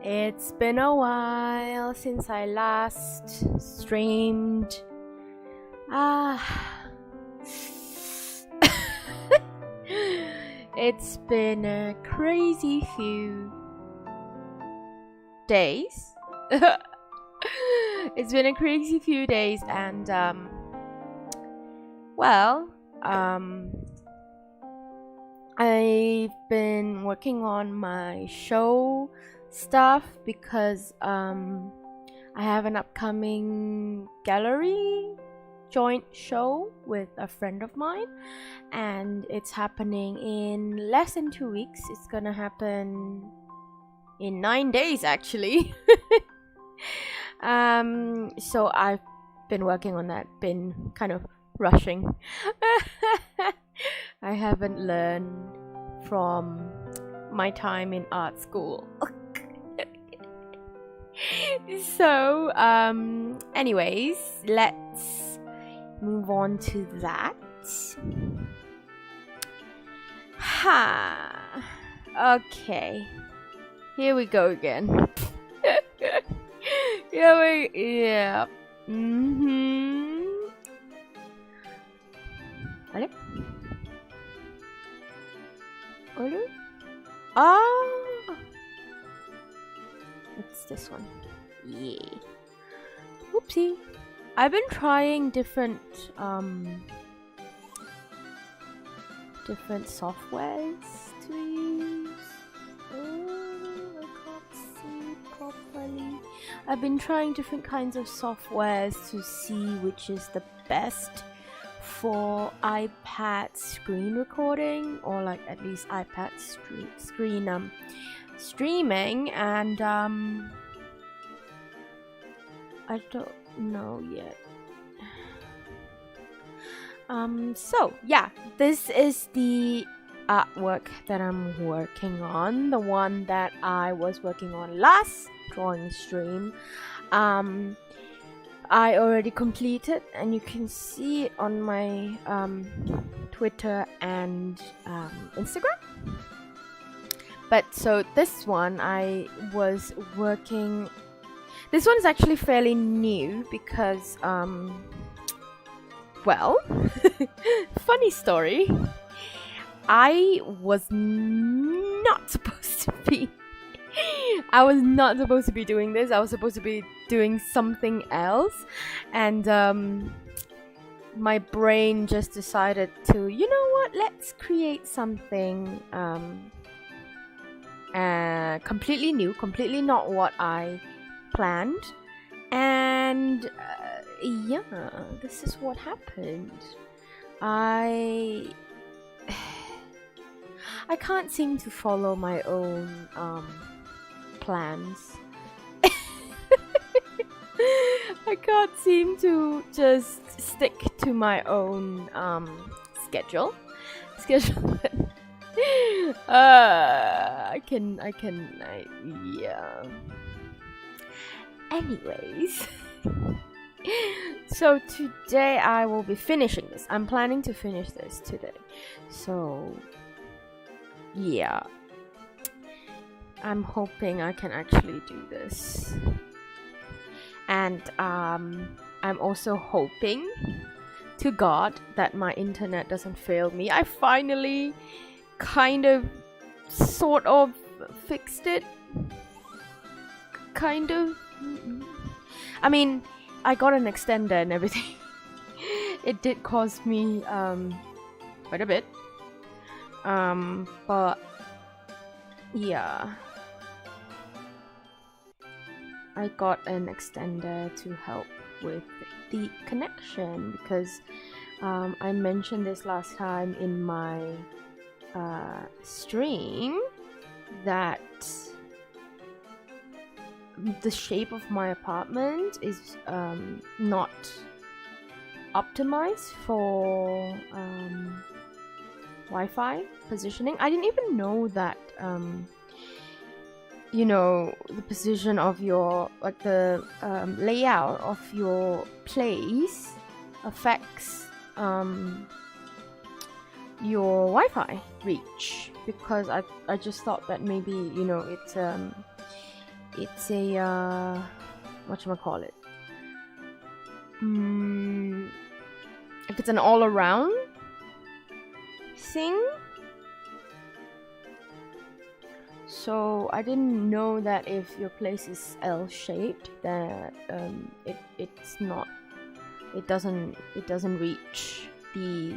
It's been a while since I last streamed. It's been a crazy few days. It's been a crazy few days, and I've been working on my show stuff because I have an upcoming gallery joint show with a friend of mine, and it's happening in less than 2 weeks. It's gonna happen in 9 days actually. So I've been working on that, been kind of rushing. I haven't learned from my time in art school. So anyways, let's move on to that. Okay, here we go again. Yeah. Hello? Hello? Ah! It's this one. Yeah. Whoopsie. I've been trying different softwares to use. I can't see properly. I've been trying different kinds of softwares to see which is the best for iPad screen recording, or like at least iPad screen streaming, and I don't know yet. So yeah, this is the artwork that I'm working on, the one that I was working on last drawing stream. I already completed, and you can see it on my Twitter and Instagram. But so this one I was working. This one's actually fairly new because funny story. I was not supposed to be doing this. I was supposed to be doing something else, and my brain just decided to, you know what, let's create something completely new, completely not what I planned, and yeah, this is what happened. I can't seem to follow my own plans. I can't seem to just stick to my own schedule. Yeah. Anyways. So today I will be finishing this. I'm planning to finish this today. So yeah, I'm hoping I can actually do this. And I'm also hoping to God that my internet doesn't fail me. I finally kind of sort of fixed it. Kind of. I mean, I got an extender and everything. It did cost me quite a bit. But yeah, I got an extender to help with the connection because I mentioned this last time in my stream that the shape of my apartment is not optimized for Wi-Fi positioning. I didn't even know that you know, the position of your, like the layout of your place affects your Wi-Fi reach, because I just thought that maybe, you know, it's a whatchamacallit, if it's an all-around thing. So I didn't know that if your place is L-shaped, that it doesn't reach the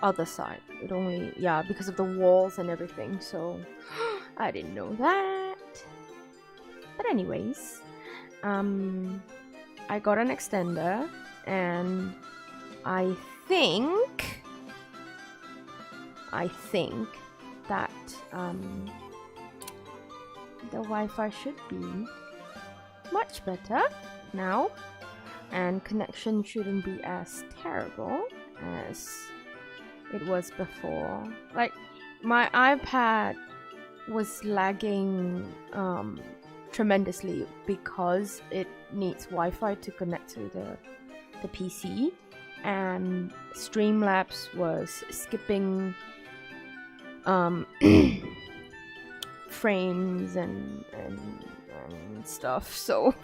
other side. It only, yeah, because of the walls and everything. So I didn't know that. But anyways, I got an extender, and I think that the Wi-Fi should be much better now, and connection shouldn't be as terrible as it was before. Like, my iPad was lagging tremendously because it needs Wi-Fi to connect to the PC, and Streamlabs was skipping frames and stuff, so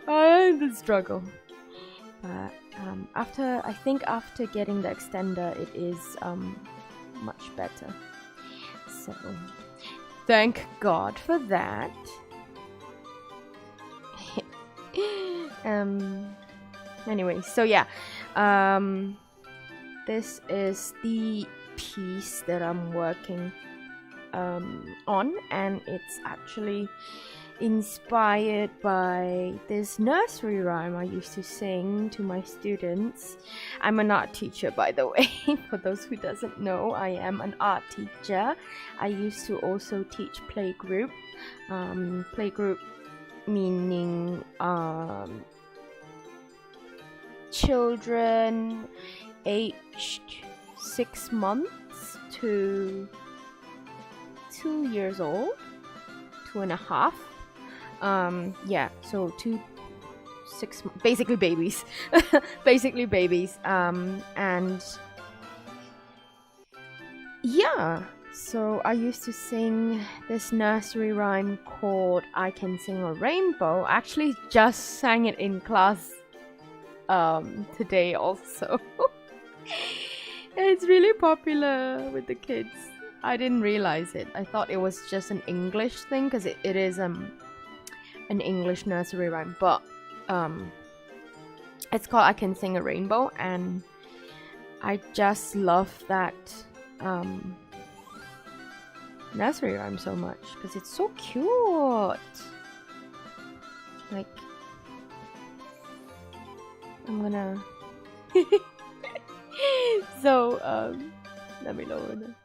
I had to struggle. But after getting the extender, it is much better. So thank God for that. Anyway, so yeah, this is the piece that I'm working on, and it's actually inspired by this nursery rhyme I used to sing to my students. I'm an art teacher, by the way. For those who doesn't know, I am an art teacher. I used to also teach playgroup. Playgroup meaning children aged 6 months to 2 years old, 2.5. Yeah, so 6, basically babies. Basically babies. And yeah, so I used to sing this nursery rhyme called I Can Sing a Rainbow. I actually just sang it in class today also. It's really popular with the kids. I didn't realize it. I thought it was just an English thing, because it is an English nursery rhyme, but it's called I Can Sing a Rainbow, and I just love that nursery rhyme so much because it's so cute. Like, I'm gonna so let me lower that.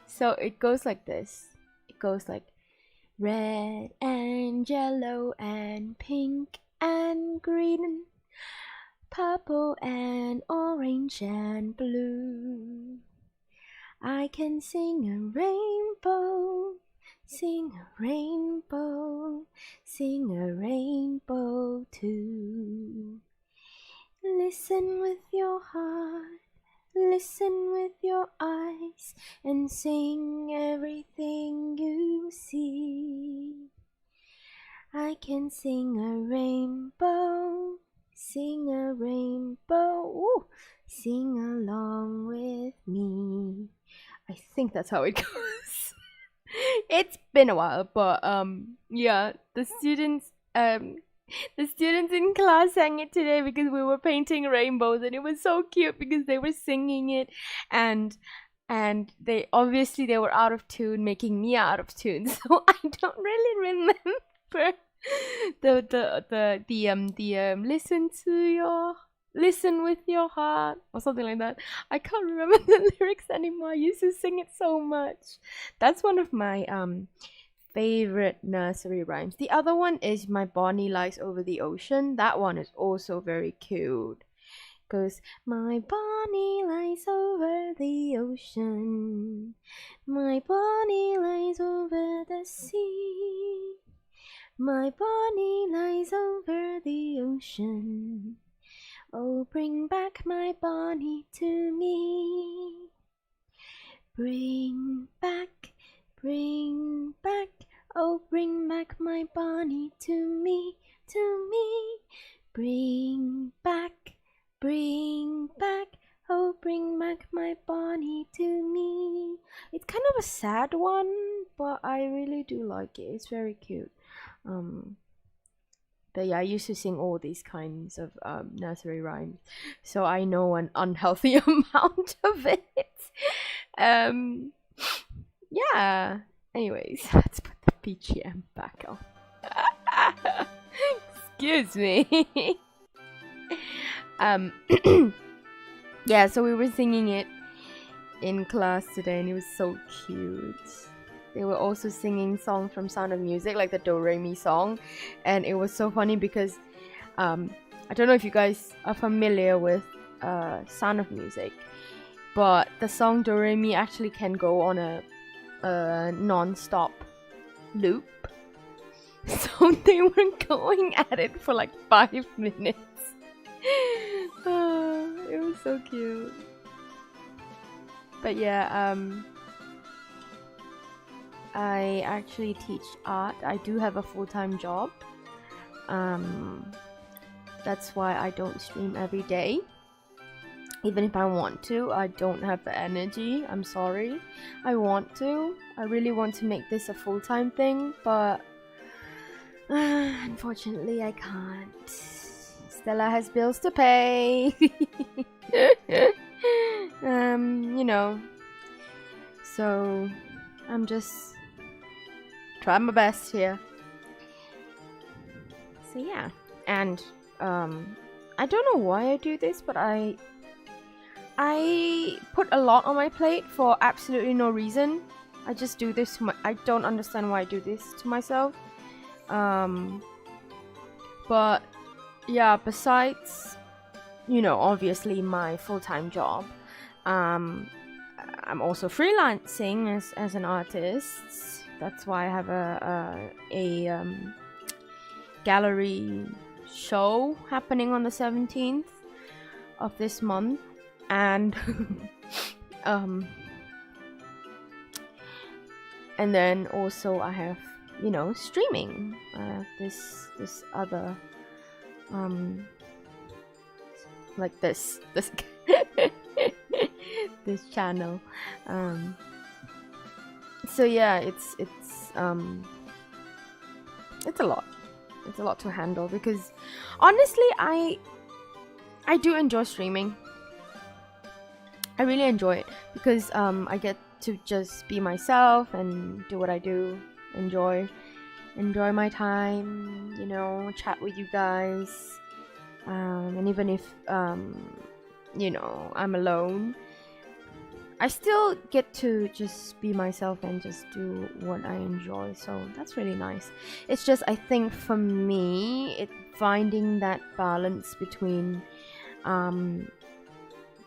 So it goes like this. It goes like red and yellow and pink and green, purple and orange and blue. I can sing a rainbow, sing a rainbow, sing a rainbow too. Listen with your heart, listen with your eyes, and sing everything you see. I can sing a rainbow, sing a rainbow, ooh, sing along with me. I think that's how it goes. It's been a while, but yeah, the students in class sang it today because we were painting rainbows, and it was so cute because they were singing it, and they were out of tune, making me out of tune. So I don't really remember the listen with your heart or something like that. I can't remember the lyrics anymore. I used to sing it so much. That's one of my favorite nursery rhymes. The other one is My Bonnie Lies Over the Ocean. That one is also very cute. Goes, my Bonnie lies over the ocean, my Bonnie lies over the sea, my Bonnie lies over the ocean. Oh, bring back my Bonnie to me. Bring back, oh bring back my Bonnie to me, to me. Bring back, oh bring back my Bonnie to me. It's kind of a sad one, but I really do like it. It's very cute. But yeah, I used to sing all these kinds of nursery rhymes, so I know an unhealthy amount of it. Yeah. Anyways, let's put the BGM back on. Excuse me. Yeah, so we were singing it in class today, and it was so cute. They were also singing songs from Sound of Music, like the Do Re Mi song, and it was so funny because I don't know if you guys are familiar with Sound of Music, but the song Do Re Mi actually can go on a non-stop loop. So they were going at it for like 5 minutes. It was so cute. But yeah, I actually teach art. I do have a full-time job. That's why I don't stream every day. Even if I want to, I don't have the energy. I'm sorry. I want to. I really want to make this a full-time thing, but unfortunately I can't. Stella has bills to pay. You know. So I'm just trying my best here. So yeah. And I don't know why I do this, but I put a lot on my plate for absolutely no reason. I just do this to I don't understand why I do this to myself. But yeah, besides, you know, obviously my full-time job, I'm also freelancing as an artist. That's why I have a gallery show happening on the 17th of this month. And and then also I have, you know, streaming. This other like this this channel. So yeah, it's a lot. It's a lot to handle because honestly I do enjoy streaming. I really enjoy it because I get to just be myself and do what I do. Enjoy my time, you know, chat with you guys. And even if you know, I'm alone, I still get to just be myself and just do what I enjoy. So that's really nice. It's just, I think for me, finding that balance between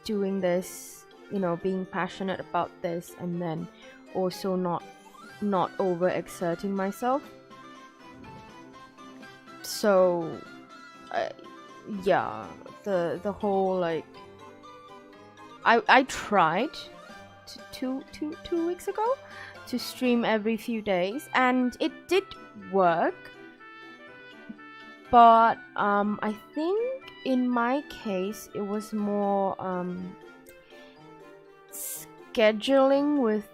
doing this, you know, being passionate about this, and then also not overexerting myself. So yeah, the whole like I tried two weeks ago to stream every few days, and it did work, but I think in my case it was more scheduling with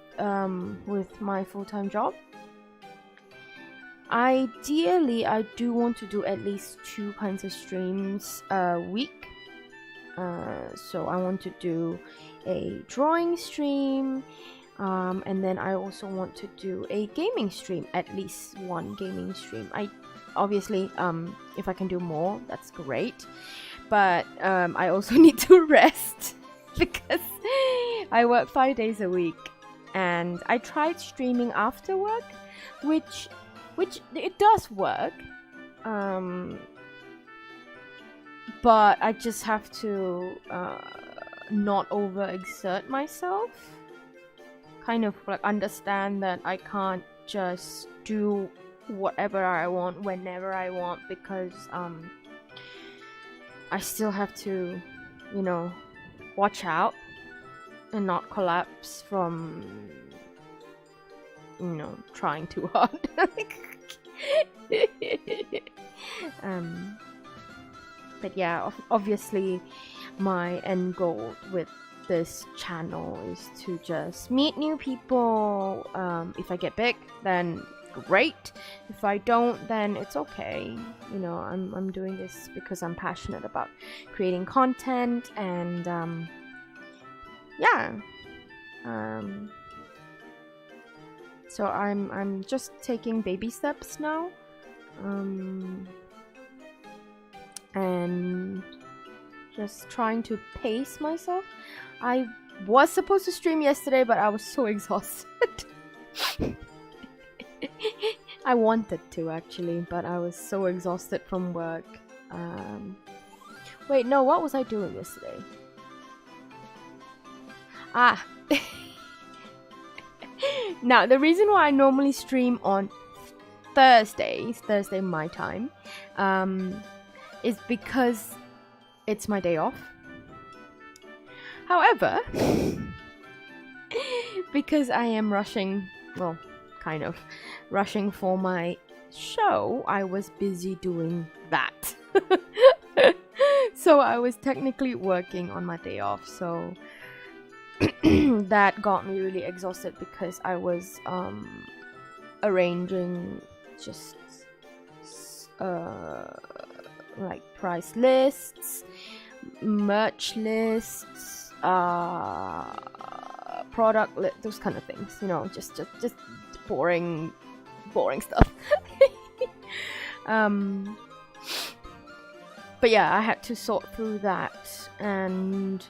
my full-time job. Ideally, I do want to do at least 2 kinds of streams a week. So I want to do a drawing stream, and then I also want to do a gaming stream, at least 1 gaming stream. I obviously, if I can do more, that's great, but I also need to rest because I work 5 days a week, and I tried streaming after work, which it does work, but I just have to not overexert myself, kind of like understand that I can't just do whatever I want whenever I want, because I still have to, you know, watch out and not collapse from, you know, trying too hard. But yeah, obviously my end goal with this channel is to just meet new people. If I get big, then great. If I don't, then it's okay. You know, I'm doing this because I'm passionate about creating content, and yeah. So I'm just taking baby steps now. And just trying to pace myself. I was supposed to stream yesterday, but I was so exhausted. I wanted to actually, but I was so exhausted from work. Wait, no, what was I doing yesterday? Now, the reason why I normally stream on Thursday my time, is because it's my day off. However, because I am rushing, well, kind of rushing for my show, I was busy doing that. So I was technically working on my day off, so that got me really exhausted because I was arranging just like price lists, merch lists, product those kind of things, you know, just boring stuff. But yeah, I had to sort through that and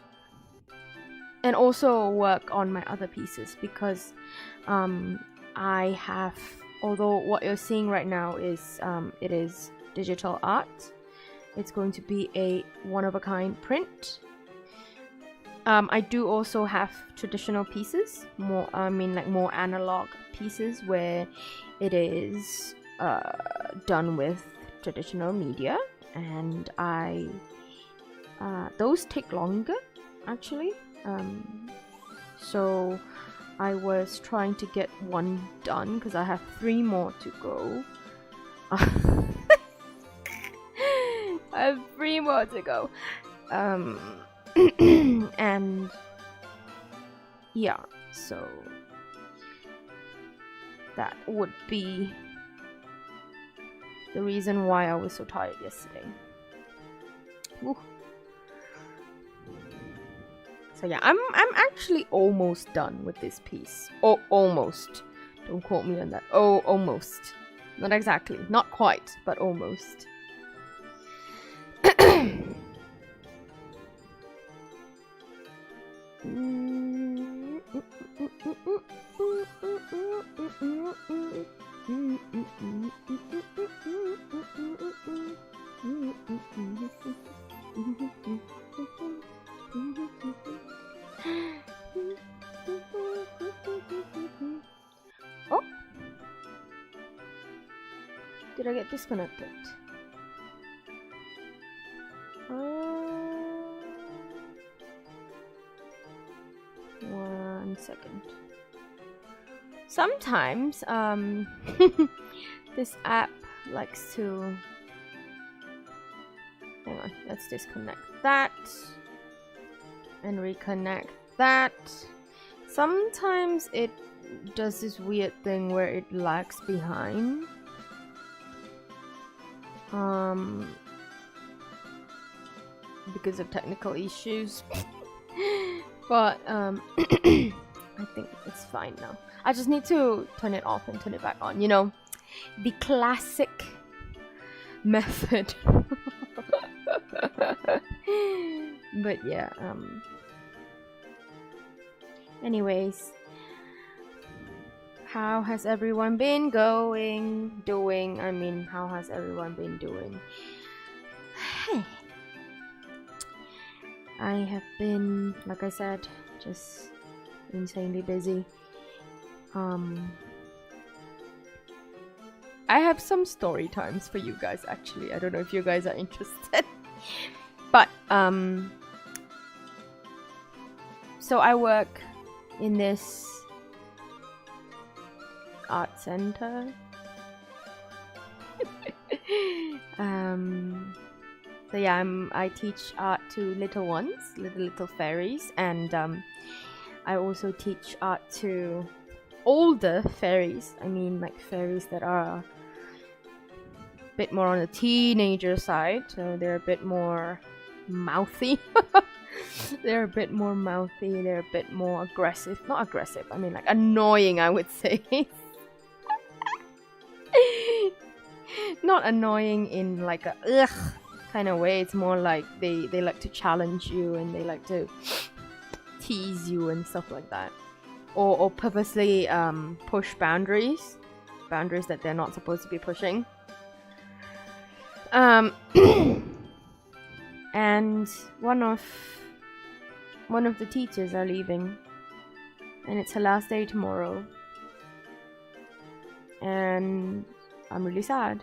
also work on my other pieces because I have, although what you're seeing right now is it is digital art, it's going to be a one-of-a-kind print. I do also have traditional pieces, more analog pieces where it is done with traditional media, and those take longer actually. So I was trying to get one done because I have 3 more to go. I have 3 more to go. And yeah, so that would be the reason why I was so tired yesterday. Woo. So yeah, I'm actually almost done with this piece. Oh, almost. Don't quote me on that. Oh, almost. Not exactly. Not quite, but almost. Oh, did I get disconnected? 1 second. Sometimes this app likes to, hang on, let's disconnect that and reconnect that. Sometimes it does this weird thing where it lags behind. Because of technical issues. But I think it's fine now. I just need to turn it off and turn it back on, you know, the classic method. But yeah, anyways, how has everyone been doing? I mean, how has everyone been doing? I have been, like I said, just insanely busy. I have some story times for you guys actually. I don't know if you guys are interested. But So I work in this art center. So yeah, I teach art to little ones, little fairies, and I also teach art to older fairies. I mean, like fairies that are a bit more on the teenager side, so they're a bit more mouthy. They're a bit more mouthy. They're a bit more aggressive. Not aggressive. I mean, like annoying, I would say. Not annoying in like a ugh kind of way. It's more like they like to challenge you and they like to tease you and stuff like that, or purposely push boundaries that they're not supposed to be pushing. And one of the teachers are leaving, and it's her last day tomorrow, and I'm really sad.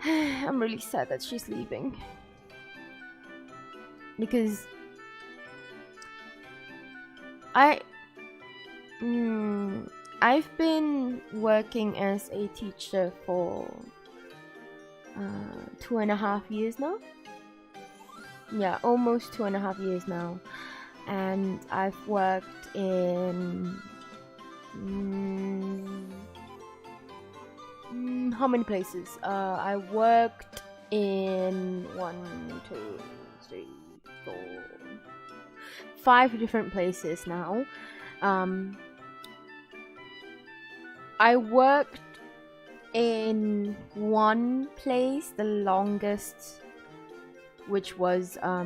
I'm really sad that she's leaving, because I've been working as a teacher for 2.5 years now. Yeah, almost 2.5 years now, and I've worked in how many places? I worked in 5 different places now. I worked in one place the longest, which was I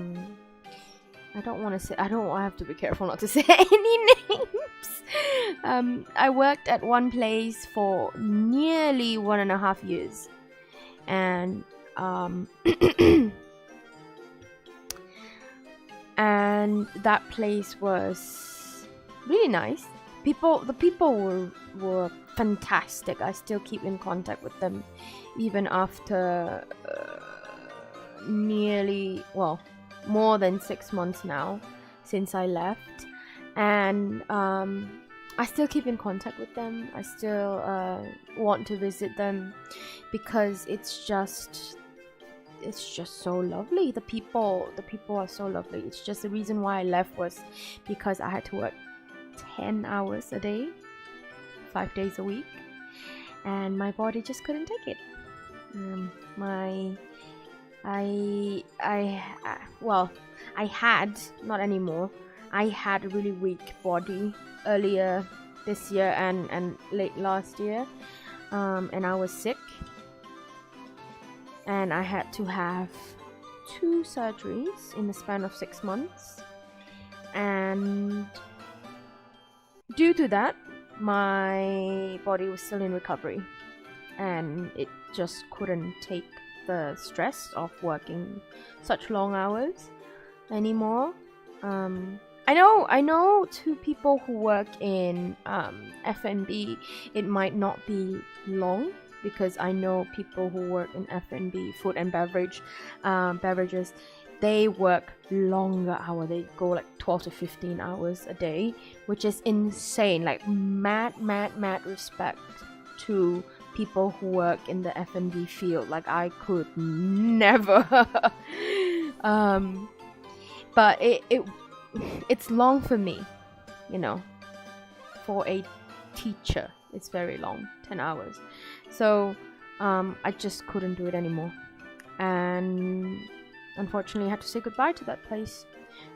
have to be careful not to say any names. I worked at one place for nearly 1.5 years, and and that place was really nice. The people were fantastic. I still keep in contact with them even after more than 6 months now since I left, and I still keep in contact with them. I still want to visit them because it's just so lovely. The people are so lovely. It's just the reason why I left was because I had to work 10 hours a day, 5 days a week, and my body just couldn't take it. I had, not anymore, I had a really weak body earlier this year and late last year, and I was sick, and I had to have 2 surgeries in the span of 6 months, and due to that, my body was still in recovery, and it just couldn't take the stress of working such long hours anymore. I know to people who work in F&B, it might not be long, because I know people who work in F&B, food and beverages, they work longer hours. They go like 12 to 15 hours a day, which is insane. Like mad respect to people who work in the F&B field. Like I could never. But it's long for me, for a teacher. It's very long, 10 hours. So I just couldn't do it anymore, and unfortunately I had to say goodbye to that place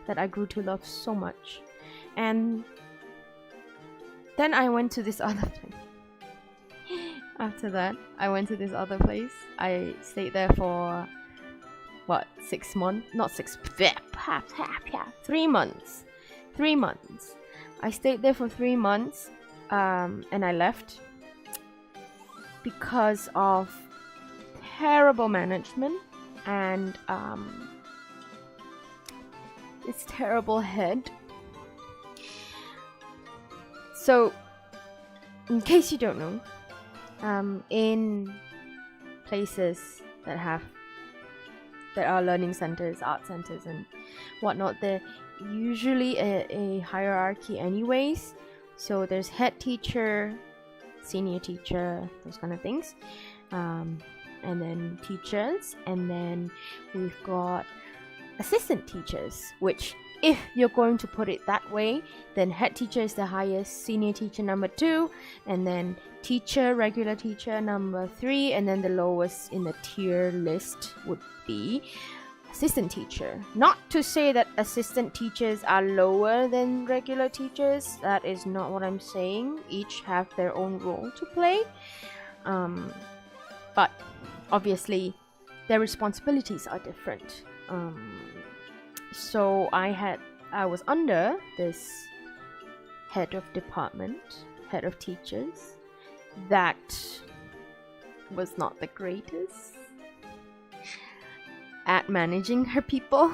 that I grew to love so much. And then I went to this other place. After that, I went to this other place. I stayed there for 6 months? Not 6, 3 months. 3 months. I stayed there for 3 months, and I left because of terrible management and this terrible head. So, in case you don't know, in places that are learning centers, art centers, and whatnot, usually a hierarchy anyways. So there's head teacher, senior teacher, those kind of things, and then teachers, and then we've got assistant teachers, which, if you're going to put it that way, then head teacher is the highest, senior teacher number 2, and then teacher, regular teacher number 3, and then the lowest in the tier list would be assistant teacher. Not to say that assistant teachers are lower than regular teachers, that is not what I'm saying. Each have their own role to play, but obviously their responsibilities are different. So I was under this head of department, head of teachers, that was not the greatest at managing her people.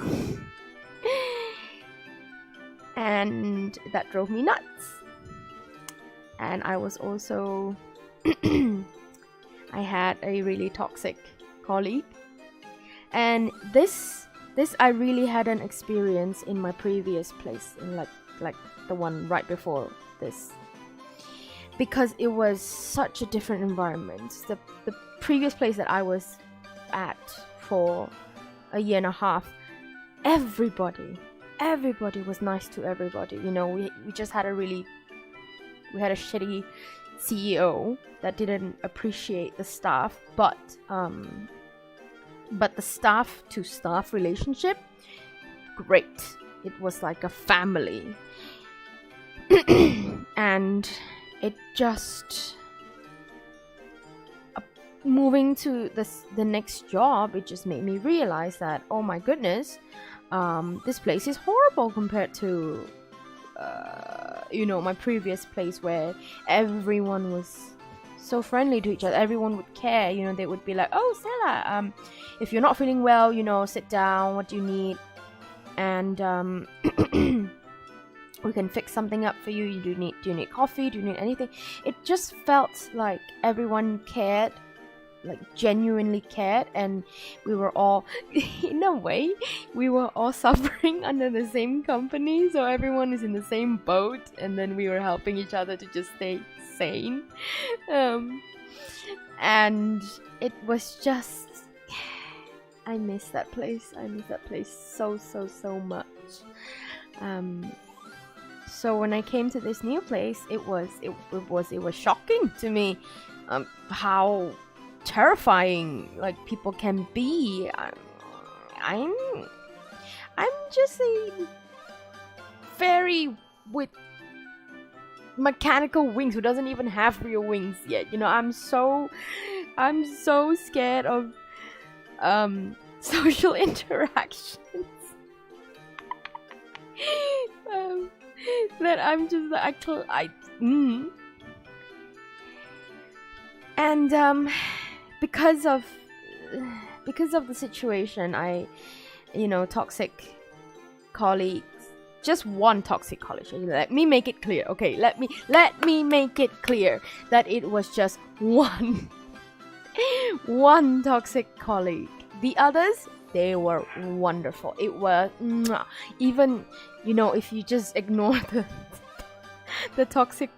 And that drove me nuts. And I was also I had a really toxic colleague, and this I really had an experience in my previous place, in like the one right before this, because it was such a different environment. The previous place that I was at for a year and a half, everybody was nice to everybody. You know, we just had we had a shitty CEO that didn't appreciate the staff, but the staff to staff relationship, great. It was like a family. And it just, moving to the next job, it just made me realize that, oh my goodness, this place is horrible compared to my previous place, where everyone was so friendly to each other. Everyone would care. You know, they would be like, oh, Stella, if you're not feeling well, sit down, what do you need, and we can fix something up for you. Do you need coffee? Do you need anything? It just felt like everyone cared, like genuinely cared, and we were all, in a way, we were all suffering under the same company, so everyone is in the same boat, and then we were helping each other to just stay sane. And it was just, I miss that place. I miss that place so much. So when I came to this new place, it was shocking to me, how terrifying like people can be. I'm just a fairy with mechanical wings who doesn't even have real wings yet. You know, I'm so scared of social interactions that I'm just and because of the situation, toxic colleagues, just one toxic colleague. Let me make it clear, okay? Let me make it clear that it was just one toxic colleague. The others, they were wonderful. It was even, if you just ignore the toxic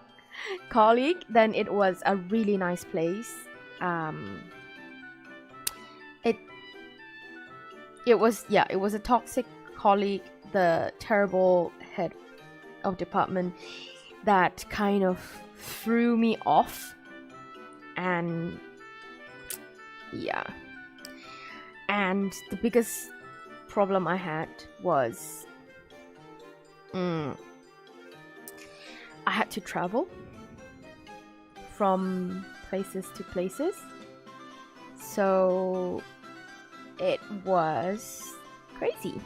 colleague, then it was a really nice place. It was a toxic colleague, the terrible head of department, that kind of threw me off. And and the biggest problem I had was I had to travel from places to places. So it was crazy.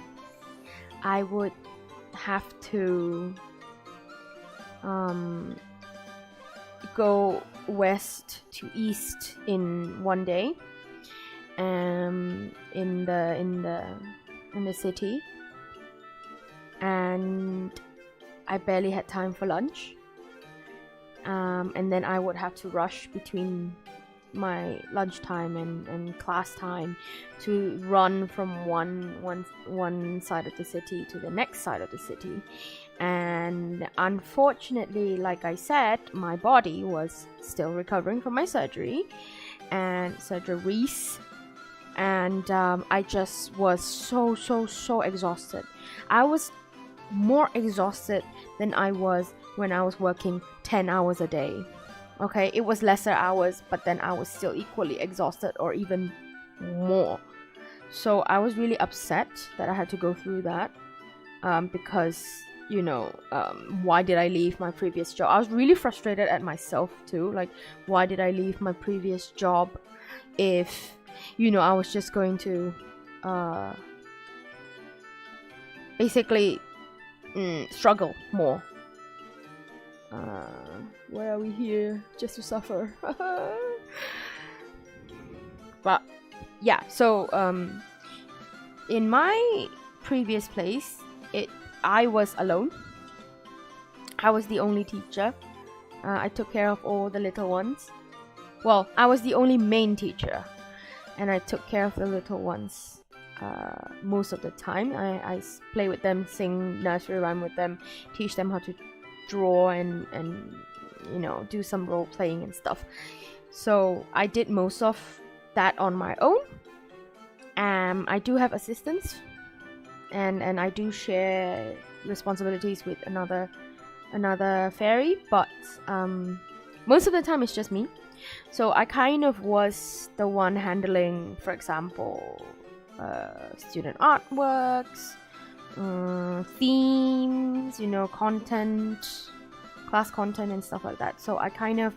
I would have to go west to east in one day, in the city, and I barely had time for lunch, and then I would have to rush between my lunchtime and class time to run from one side of the city to the next side of the city. And unfortunately, like I said, my body was still recovering from my surgery and surgeries, and I just was so exhausted. I was more exhausted than I was when I was working 10 hours a day. Okay, it was lesser hours, but then I was still equally exhausted or even more. So I was really upset that I had to go through that, because why did I leave my previous job? I was really frustrated at myself too. Like, why did I leave my previous job if I was just going to basically struggle more. Why are we here? Just to suffer. But yeah, so in my previous place, I was alone. I was the only teacher. I took care of all the little ones. Well, I was the only main teacher, and I took care of the little ones most of the time. I play with them, sing nursery rhyme with them, teach them how to draw and do some role playing and stuff. So I did most of that on my own. I do have assistants, and I do share responsibilities with another fairy, but most of the time it's just me. So I kind of was the one handling, for example, student artworks, themes, content, class content and stuff like that. So I kind of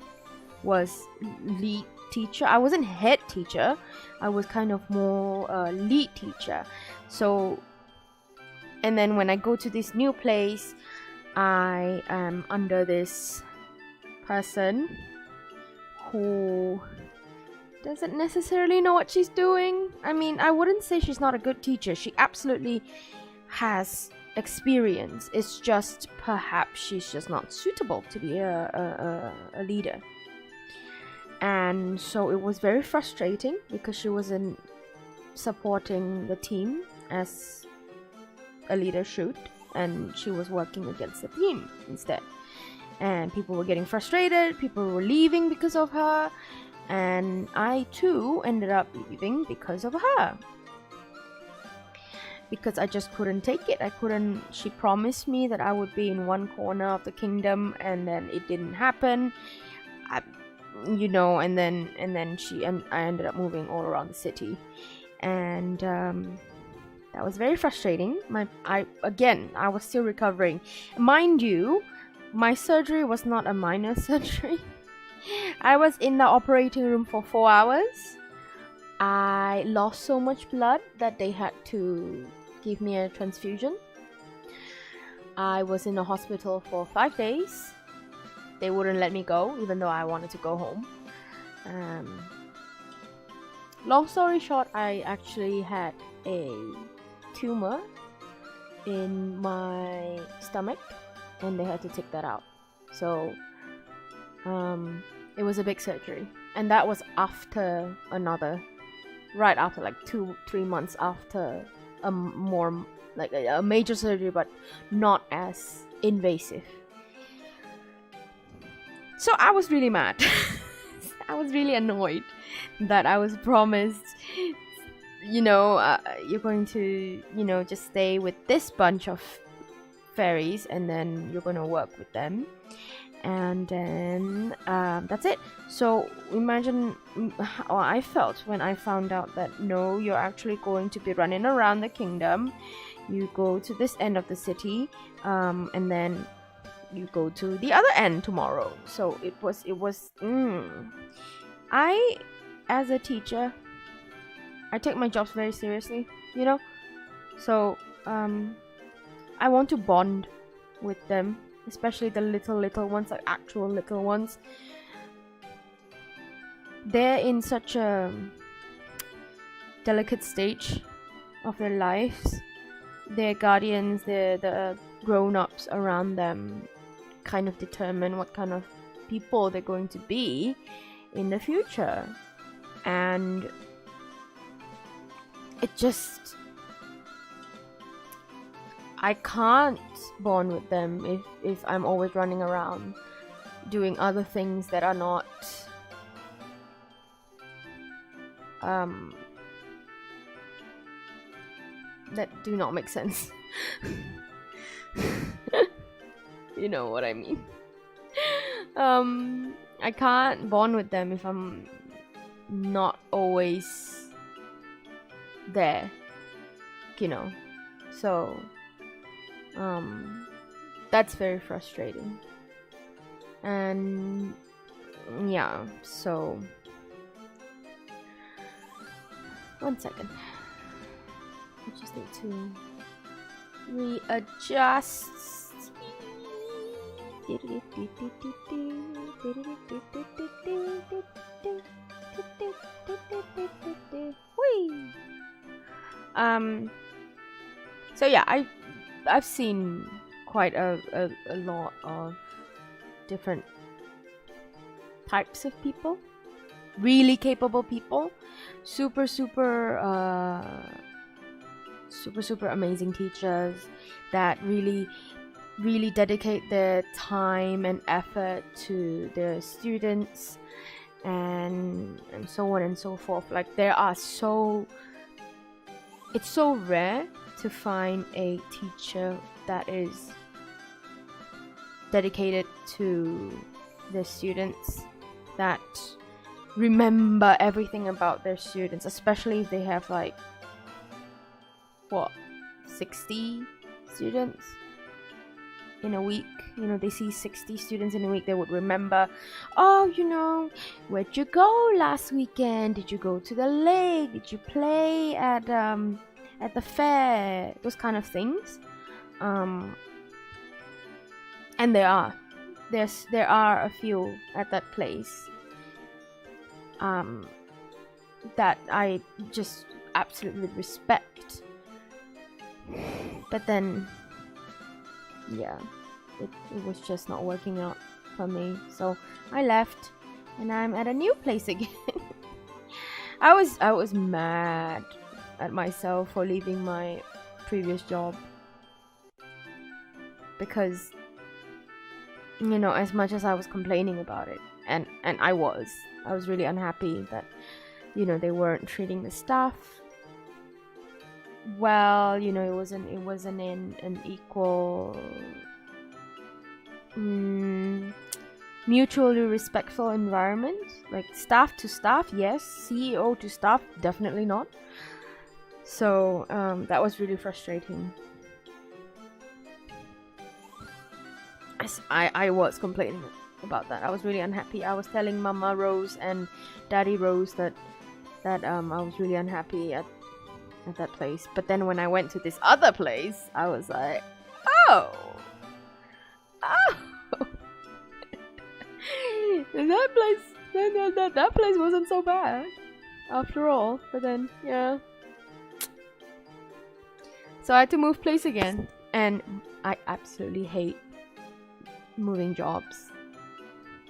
was lead teacher. I wasn't head teacher. I was kind of more lead teacher. So, and then when I go to this new place, I am under this person who doesn't necessarily know what she's doing. I mean, I wouldn't say she's not a good teacher. She absolutely has experience. It's just perhaps she's just not suitable to be a leader. And so it was very frustrating because she wasn't supporting the team as a leader should, and she was working against the team instead. And people were getting frustrated, people were leaving because of her, and I too ended up leaving because of her. Because I just couldn't take it. She promised me that I would be in one corner of the kingdom, and then it didn't happen. And then I ended up moving all around the city. And that was very frustrating. I was still recovering. Mind you, my surgery was not a minor surgery. I was in the operating room for 4 hours. I lost so much blood that they had to give me a transfusion. I was in the hospital for 5 days. They wouldn't let me go, even though I wanted to go home. Long story short, I actually had a tumor in my stomach, and they had to take that out. So it was a big surgery, and that was after right after, like 2-3 months after a more like a major surgery, but not as invasive. So I was really mad. I was really annoyed that I was promised, you're going to, just stay with this bunch of fairies, and then you're going to work with them, and then that's it. So imagine how I felt when I found out that no, you're actually going to be running around the kingdom. You go to this end of the city, and then you go to the other end tomorrow. So it was I, as a teacher, I take my jobs very seriously, so I want to bond with them, especially the little ones, like actual little ones. They're in such a delicate stage of their lives. Their guardians, the grown-ups around them kind of determine what kind of people they're going to be, in the future. And it just, I can't bond with them if I'm always running around doing other things that are not that do not make sense. You know what I mean. I can't bond with them if I'm not always there, you know. So that's very frustrating. And yeah, so one second, I just need to readjust. So yeah, I've seen quite a lot of different types of people, really capable people, super amazing teachers that really dedicate their time and effort to their students, and so on and so forth. Like it's so rare to find a teacher that is dedicated to their students, that remember everything about their students, especially if they have like 60 students in a week. They see 60 students in a week. They would remember, where'd you go last weekend? Did you go to the lake? Did you play at the fair? Those kind of things. And there are a few at that place that I just absolutely respect. But then, yeah, it was just not working out for me. So I left, and I'm at a new place again. I was mad at myself for leaving my previous job, because as much as I was complaining about it, and I was really unhappy that they weren't treating the staff well. It wasn't in an equal, mutually respectful environment. Like staff to staff, yes. CEO to staff, definitely not. So that was really frustrating. I was complaining about that. I was really unhappy. I was telling Mama Rose and Daddy Rose that I was really unhappy at that place. But then when I went to this other place, I was like, oh, that place wasn't so bad after all. But then, yeah. So I had to move place again, and I absolutely hate moving jobs.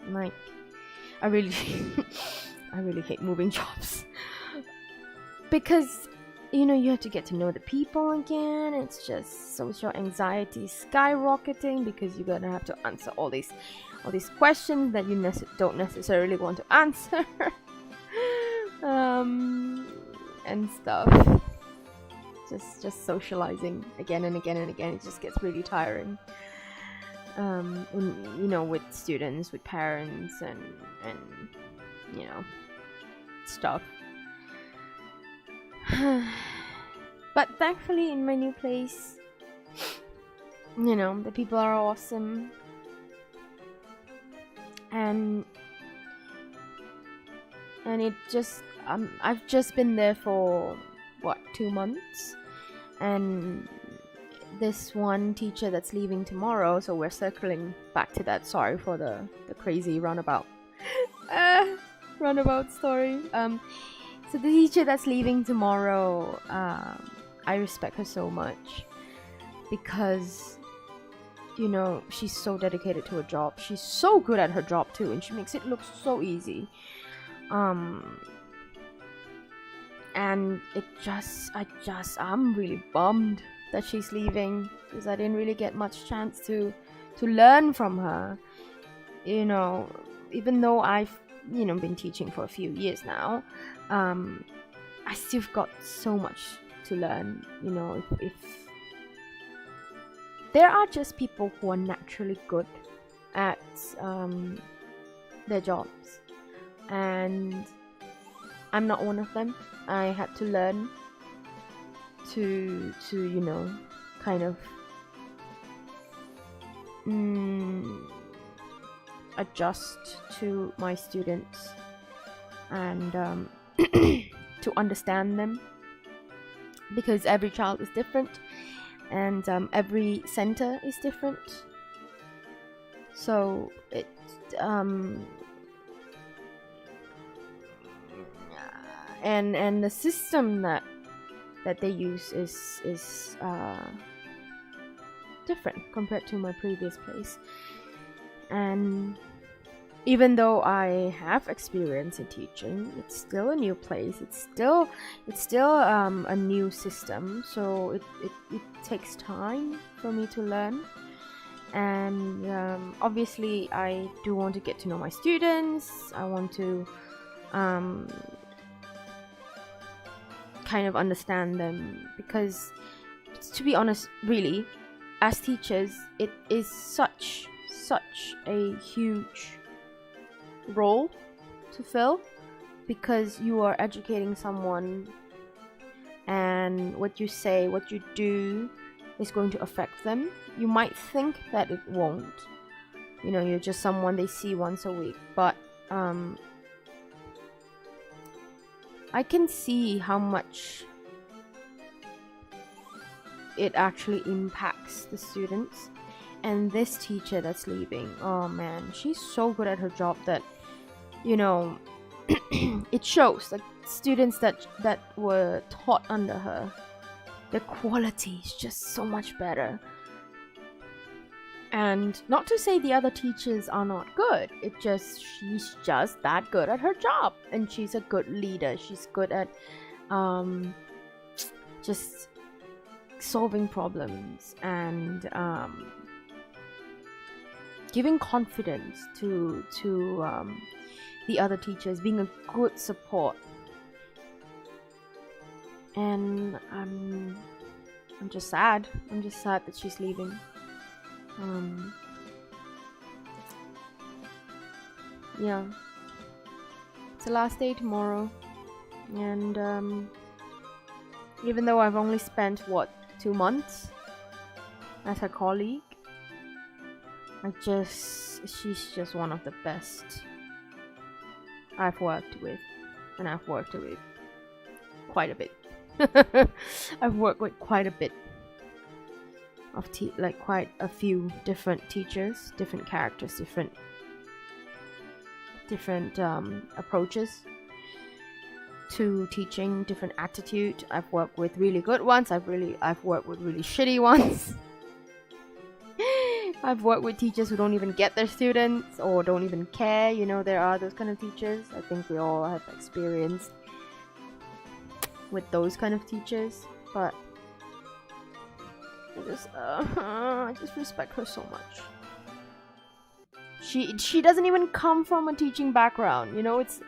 Like, I really hate moving jobs, because you have to get to know the people again. It's just social anxiety skyrocketing, because you're gonna have to answer all these questions that you don't necessarily want to answer, and stuff. Just socializing again and again and again. It just gets really tiring. With students, with parents, and stuff. But thankfully, in my new place, the people are awesome, and it just I've just been there for 2 months, and this one teacher that's leaving tomorrow, so we're circling back to that. Sorry for the crazy roundabout story. So the teacher that's leaving tomorrow, I respect her so much, because she's so dedicated to her job. She's so good at her job too, and she makes it look so easy. And I'm really bummed that she's leaving, because I didn't really get much chance to learn from her. Even though I've been teaching for a few years now, I still got so much to learn. If there are just people who are naturally good at their jobs, and I'm not one of them. I had to learn to kind of adjust to my students, and to understand them, because every child is different, and every center is different. So and the system that they use is different compared to my previous place. And even though I have experience in teaching, it's still a new place. It's still a new system. So it takes time for me to learn. And obviously, I do want to get to know my students. I want to kind of understand them, because, to be honest, really, as teachers, it is such a huge role to fill, because you are educating someone, and what you say, what you do is going to affect them. You might think that it won't, you're just someone they see once a week, but I can see how much it actually impacts the students. And this teacher that's leaving, oh man, she's so good at her job that it shows. Like, students that were taught under her, the quality is just so much better. And not to say the other teachers are not good, she's just that good at her job, and she's a good leader. She's good at just solving problems, and giving confidence to the other teachers, being a good support. And I'm just sad. I'm just sad that she's leaving. Yeah, it's the last day tomorrow, and even though I've only spent 2 months as her colleague, she's just one of the best I've worked with, and I've worked with quite a bit. I've worked with quite a bit of quite a few different teachers, different characters, different approaches to teaching, different attitude. I've worked with really good ones. I've worked with really shitty ones. I've worked with teachers who don't even get their students or don't even care. There are those kind of teachers. I think we all have experience with those kind of teachers, but I just respect her so much. She doesn't even come from a teaching background. It's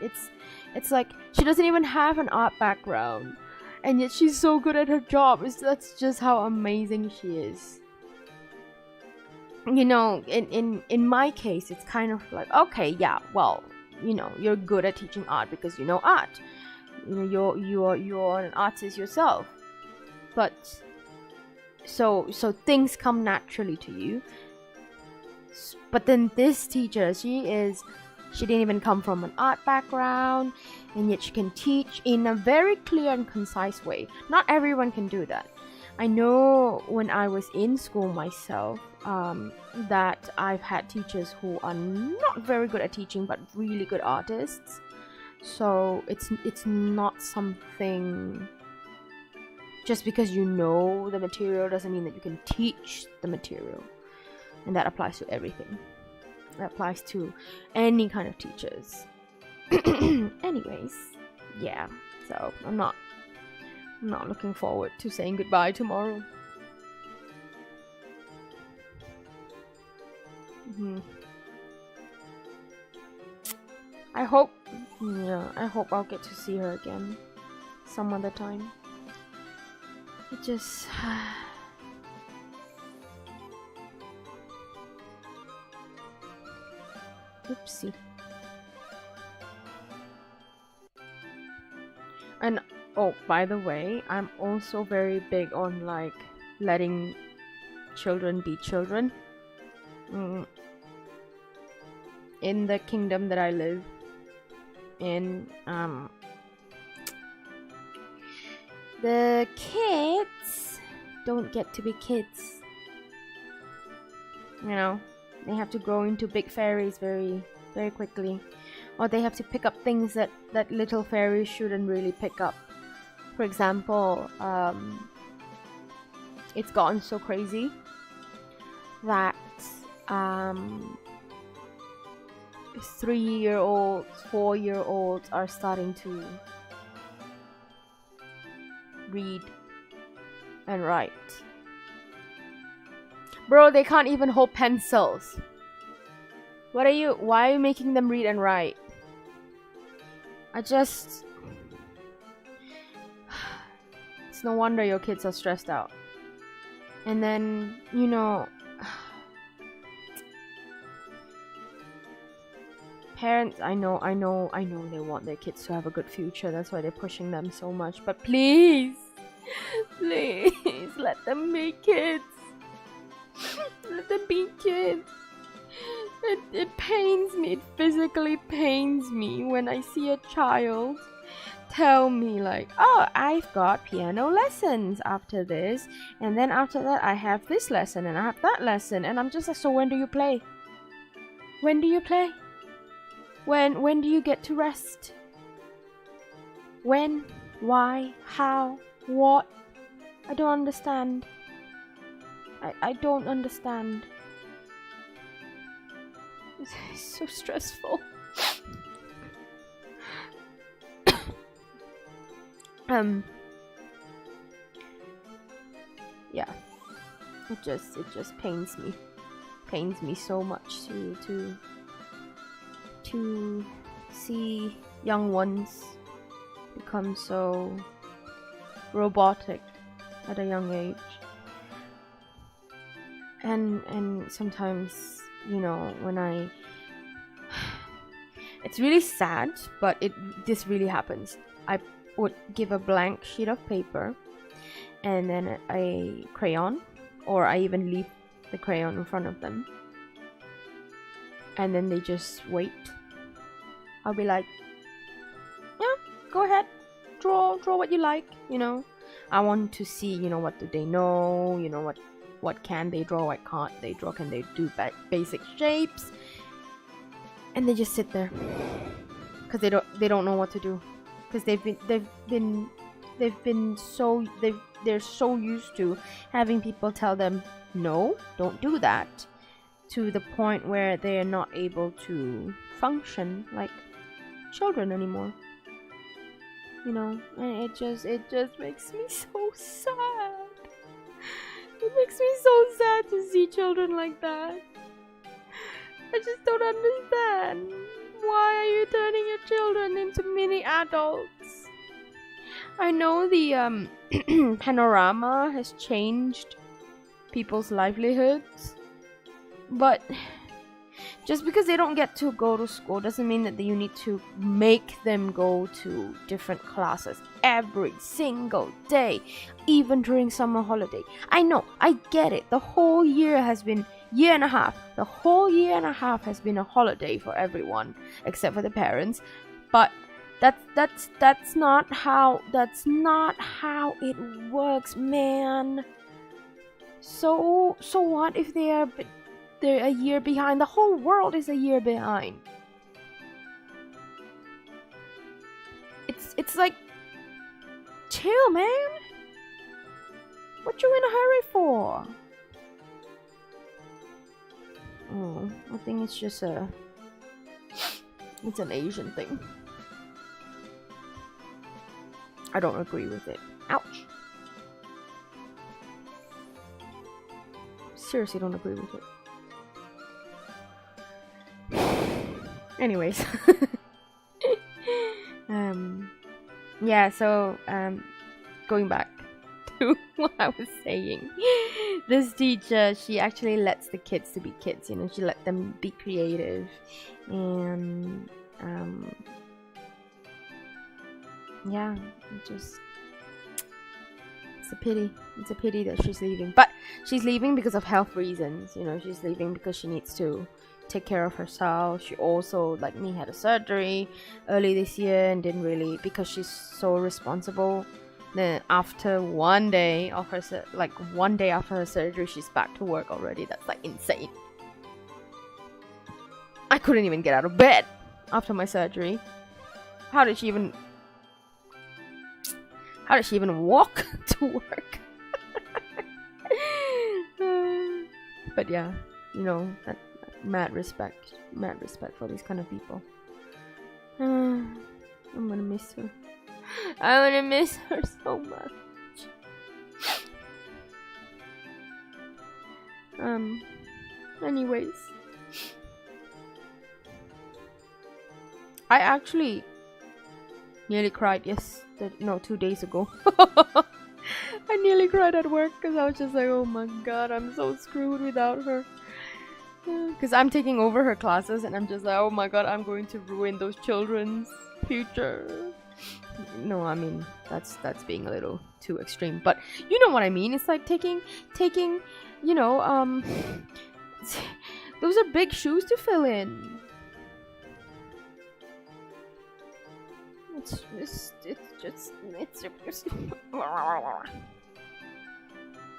like she doesn't even have an art background, and yet she's so good at her job. That's just how amazing she is. In my case, it's kind of like, okay, yeah, well, you're good at teaching art because you know art. You're an artist yourself, but so things come naturally to you. But then this teacher, she didn't even come from an art background, and yet she can teach in a very clear and concise way. Not everyone can do that. I know when I was in school myself, that I've had teachers who are not very good at teaching but really good artists. So it's not something, just because you know the material doesn't mean that you can teach the material. And that applies to everything. That applies to any kind of teachers. Anyways, yeah. So I'm not looking forward to saying goodbye tomorrow. I hope I'll get to see her again some other time. It just oopsie. And oh, by the way, I'm also very big on like letting children be children. In the kingdom that I live in, the kids don't get to be kids. You know, they have to grow into big fairies very, very quickly. Or they have to pick up things that little fairies shouldn't really pick up. For example, it's gotten so crazy that 3-year-olds, 4-year-olds are starting to read and write. Bro, they can't even hold pencils. Why are you making them read and write? It's no wonder your kids are stressed out. And then, you know, parents, I know they want their kids to have a good future. That's why they're pushing them so much. But please, let them be kids. Let them be kids. It pains me. It physically pains me when I see a child tell me like, oh, I've got piano lessons after this, and then after that I have this lesson and I have that lesson, and I'm just like, so when do you play? When do you play? When do you get to rest? When? Why? How? What? I don't understand. I don't understand. It's so stressful. Yeah. It just pains me so much to see young ones become so robotic at a young age. And sometimes, you know, when it's really sad, but this really happens. I would give a blank sheet of paper and then a crayon, or I even leave the crayon in front of them, and then they just wait. I'll be like, yeah, go ahead, draw what you like, you know. I want to see, you know, what do they know, you know, what can they draw, what can't they draw, can they do basic shapes, and they just sit there because they don't know what to do, because they're so used to having people tell them no, don't do that, to the point where they are not able to function like children anymore, you know. And it just makes me so sad. It makes me so sad to see children like that. I just don't understand. Why are you turning your children into mini adults? I know the panorama has changed people's livelihoods, but just because they don't get to go to school doesn't mean that you need to make them go to different classes every single day, even during summer holiday. I know, I get it. The whole year has been the whole year and a half has been a holiday for everyone except for the parents, but that's not how it works, man. So what if they're a year behind? The whole world is a year behind. It's like, chill, man. What you in a hurry for? Oh, I think it's just It's an Asian thing. I don't agree with it. Ouch. Seriously, don't agree with it. Anyways. Yeah, so going back to what I was saying. This teacher, she actually lets the kids to be kids, you know, she let them be creative. And yeah, it's a pity. It's a pity that she's leaving. But she's leaving because of health reasons, you know, she's leaving because she needs to take care of herself. She also, like me, had a surgery early this year and didn't really, because she's so responsible. Then after one day of her one day after her surgery, she's back to work already. That's like insane. I couldn't even get out of bed after my surgery. How did she even walk to work? But yeah, you know, that mad respect for these kind of people. I'm gonna miss her. I wanna miss her so much. Anyways, I actually nearly cried 2 days ago. I nearly cried at work because I was just like, oh my god, I'm so screwed without her. Because I'm taking over her classes and I'm just like, oh my god, I'm going to ruin those children's future. No, I mean, that's being a little too extreme, but you know what I mean. It's like taking you know, those are big shoes to fill in. It's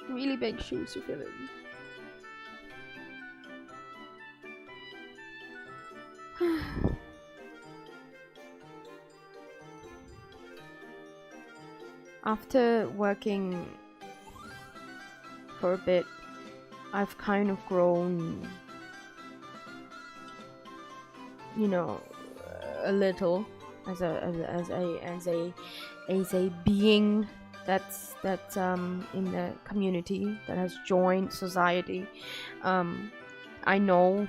really big shoes to fill in. After working for a bit, I've kind of grown, you know, a little as a being that's in the community, that has joined society. I know,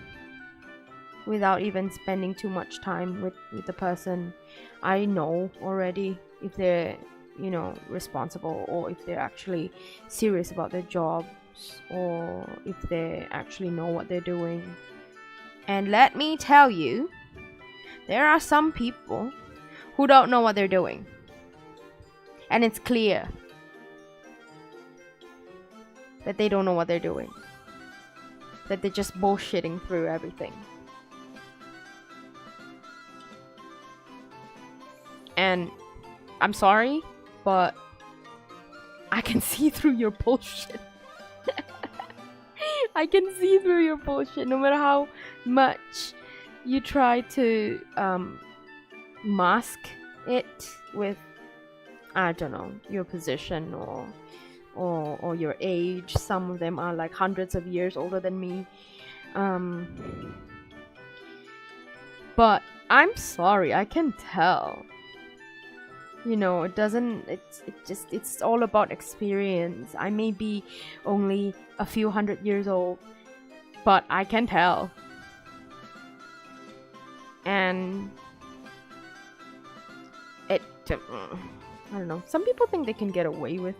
without even spending too much time with the person, I know already if they're, you know, responsible, or if they're actually serious about their jobs, or if they actually know what they're doing. And let me tell you, there are some people who don't know what they're doing, and it's clear that they don't know what they're doing, that they're just bullshitting through everything. And I'm sorry, but I can see through your bullshit. I can see through your bullshit, no matter how much you try to mask it with, I don't know, your position or your age. Some of them are like hundreds of years older than me. But I'm sorry, I can tell. You know, it's all about experience. I may be only a few hundred years old, but I can tell. And I don't know, some people think they can get away with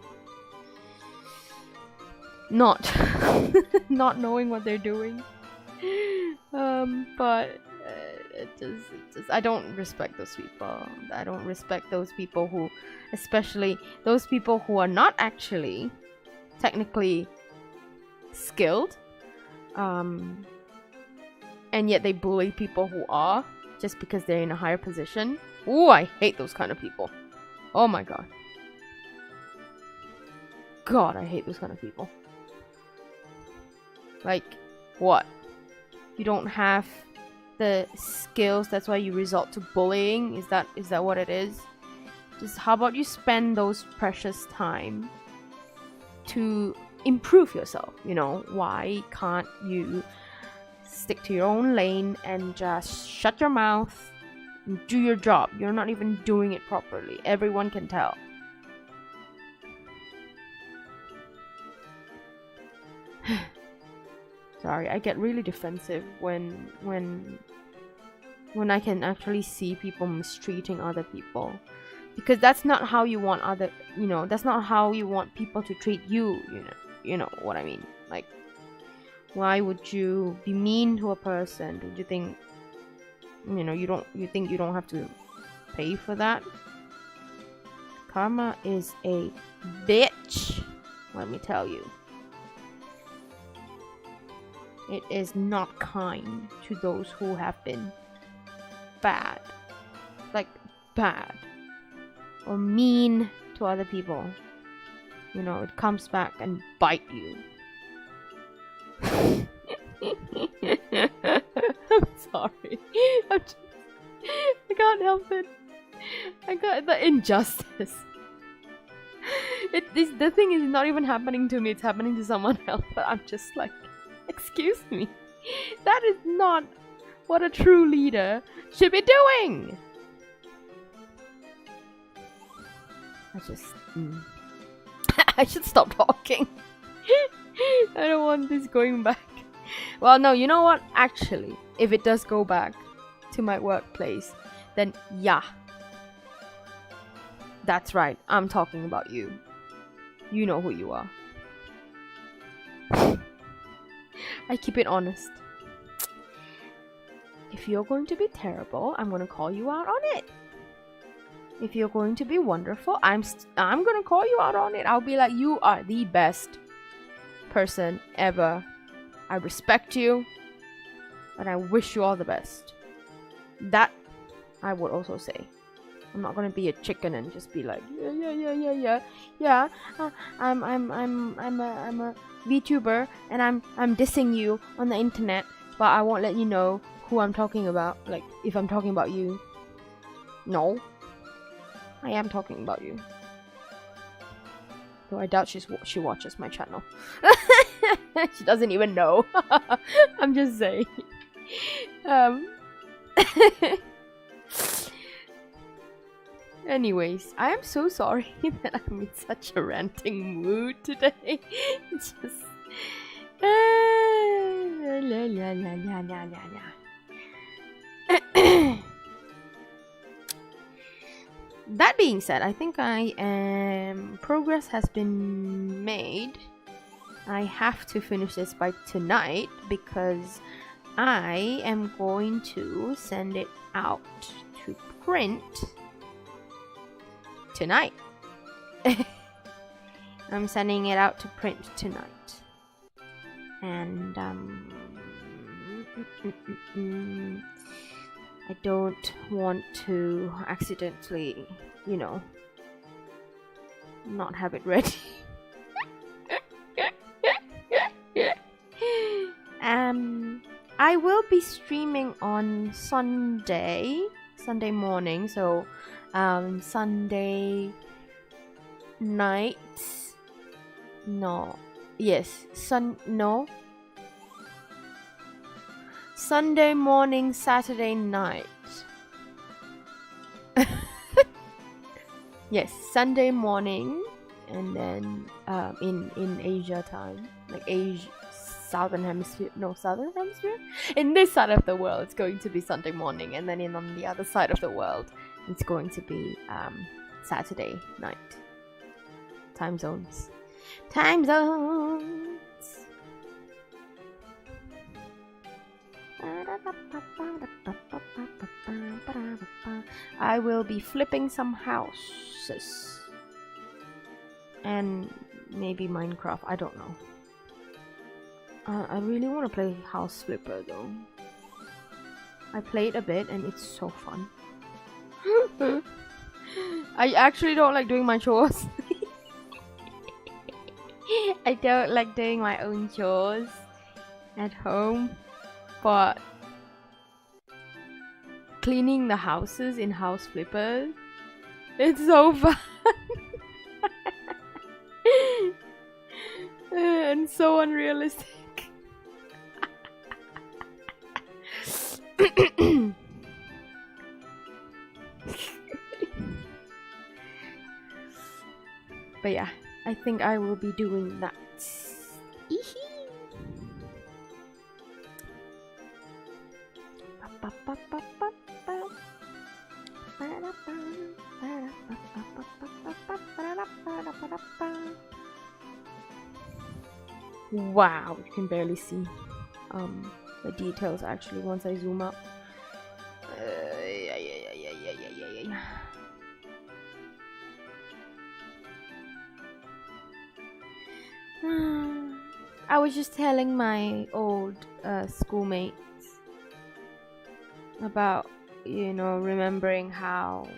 not knowing what they're doing. But it just I don't respect those people. I don't respect those people who, especially those people who are not actually technically skilled, and yet they bully people who are, just because they're in a higher position. Ooh, I hate those kind of people. Oh my god. God, I hate those kind of people. Like, what? You don't have the skills, that's why you resort to bullying? Is that what it is? Just how about you spend those precious time to improve yourself? You know, why can't you stick to your own lane and just shut your mouth Do your job. You're not even doing it properly. Everyone can tell. Sorry, I get really defensive when I can actually see people mistreating other people, because that's not how you want that's not how you want people to treat you. You know what I mean? Like, why would you be mean to a person? Do you think you don't have to pay for that? Karma is a bitch, let me tell you. It is not kind to those who have been bad, or mean to other people. It comes back and bite you. I'm sorry. I can't help it. I got the injustice. The thing is not even happening to me, it's happening to someone else, but I'm just like, excuse me. That is not what a true leader should be doing. I should stop talking. I don't want this going back. Well, no, you know what? Actually, if it does go back to my workplace, then yeah. That's right. I'm talking about you. You know who you are. I keep it honest. If you're going to be terrible, I'm going to call you out on it. If you're going to be wonderful, I'm going to call you out on it. I'll be like, you are the best person ever. I respect you, and I wish you all the best. That I would also say. I'm not gonna be a chicken and just be like, yeah. I'm a VTuber, and I'm dissing you on the internet, but I won't let you know who I'm talking about. Like, if I'm talking about you. No, I am talking about you. Though I doubt she watches my channel. She doesn't even know. I'm just saying. Anyways, I am so sorry that I'm in such a ranting mood today. It's just... That being said, I think progress has been made. I have to finish this by tonight because I am going to send it out to print tonight. I'm sending it out to print tonight. And I don't want to accidentally, not have it ready. I will be streaming on Sunday morning, so Sunday night. Sunday morning, Saturday night. Yes, Sunday morning, and then in Asia time, like southern hemisphere. In this side of the world, it's going to be Sunday morning, and then on the other side of the world, it's going to be Saturday night. Time zones. I will be flipping some houses. And maybe Minecraft, I don't know. I really want to play House Flipper though. I played a bit and it's so fun. I actually don't like doing my chores. I don't like doing my own chores at home, but cleaning the houses in House Flipper, it's so fun. And so unrealistic. But yeah, I think I will be doing that. Wow, you can barely see the details actually once I zoom up. I was just telling my old schoolmates about, you know, remembering how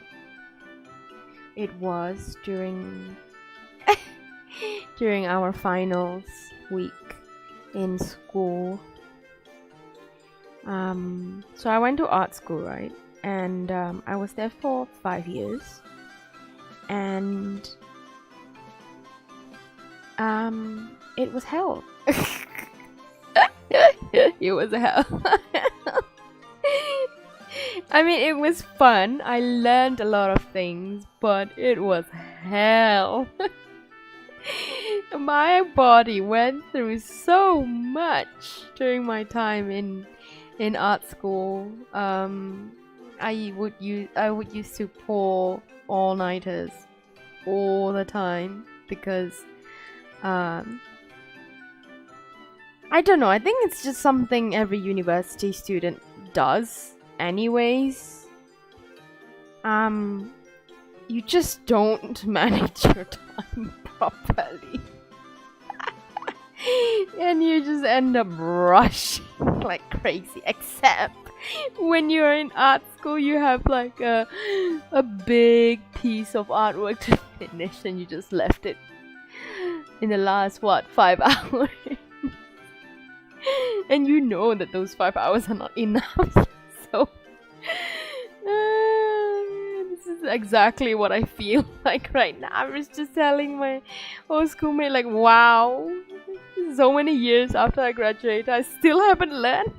it was during during our finals week in school. So I went to art school, right? And I was there for 5 years. And it was hell. It was hell. I mean, it was fun. I learned a lot of things, but it was hell. My body went through so much during my time in art school. I would used to pull all-nighters all the time because I don't know, I think it's just something every university student does anyways. You just don't manage your time properly. And you just end up rushing like crazy, except when you're in art school you have like a big piece of artwork to finish and you just left it in the last 5 hours. And you know that those 5 hours are not enough. So this is exactly what I feel like right now. I was just telling my old schoolmate, like, wow, so many years after I graduate, I still haven't learned.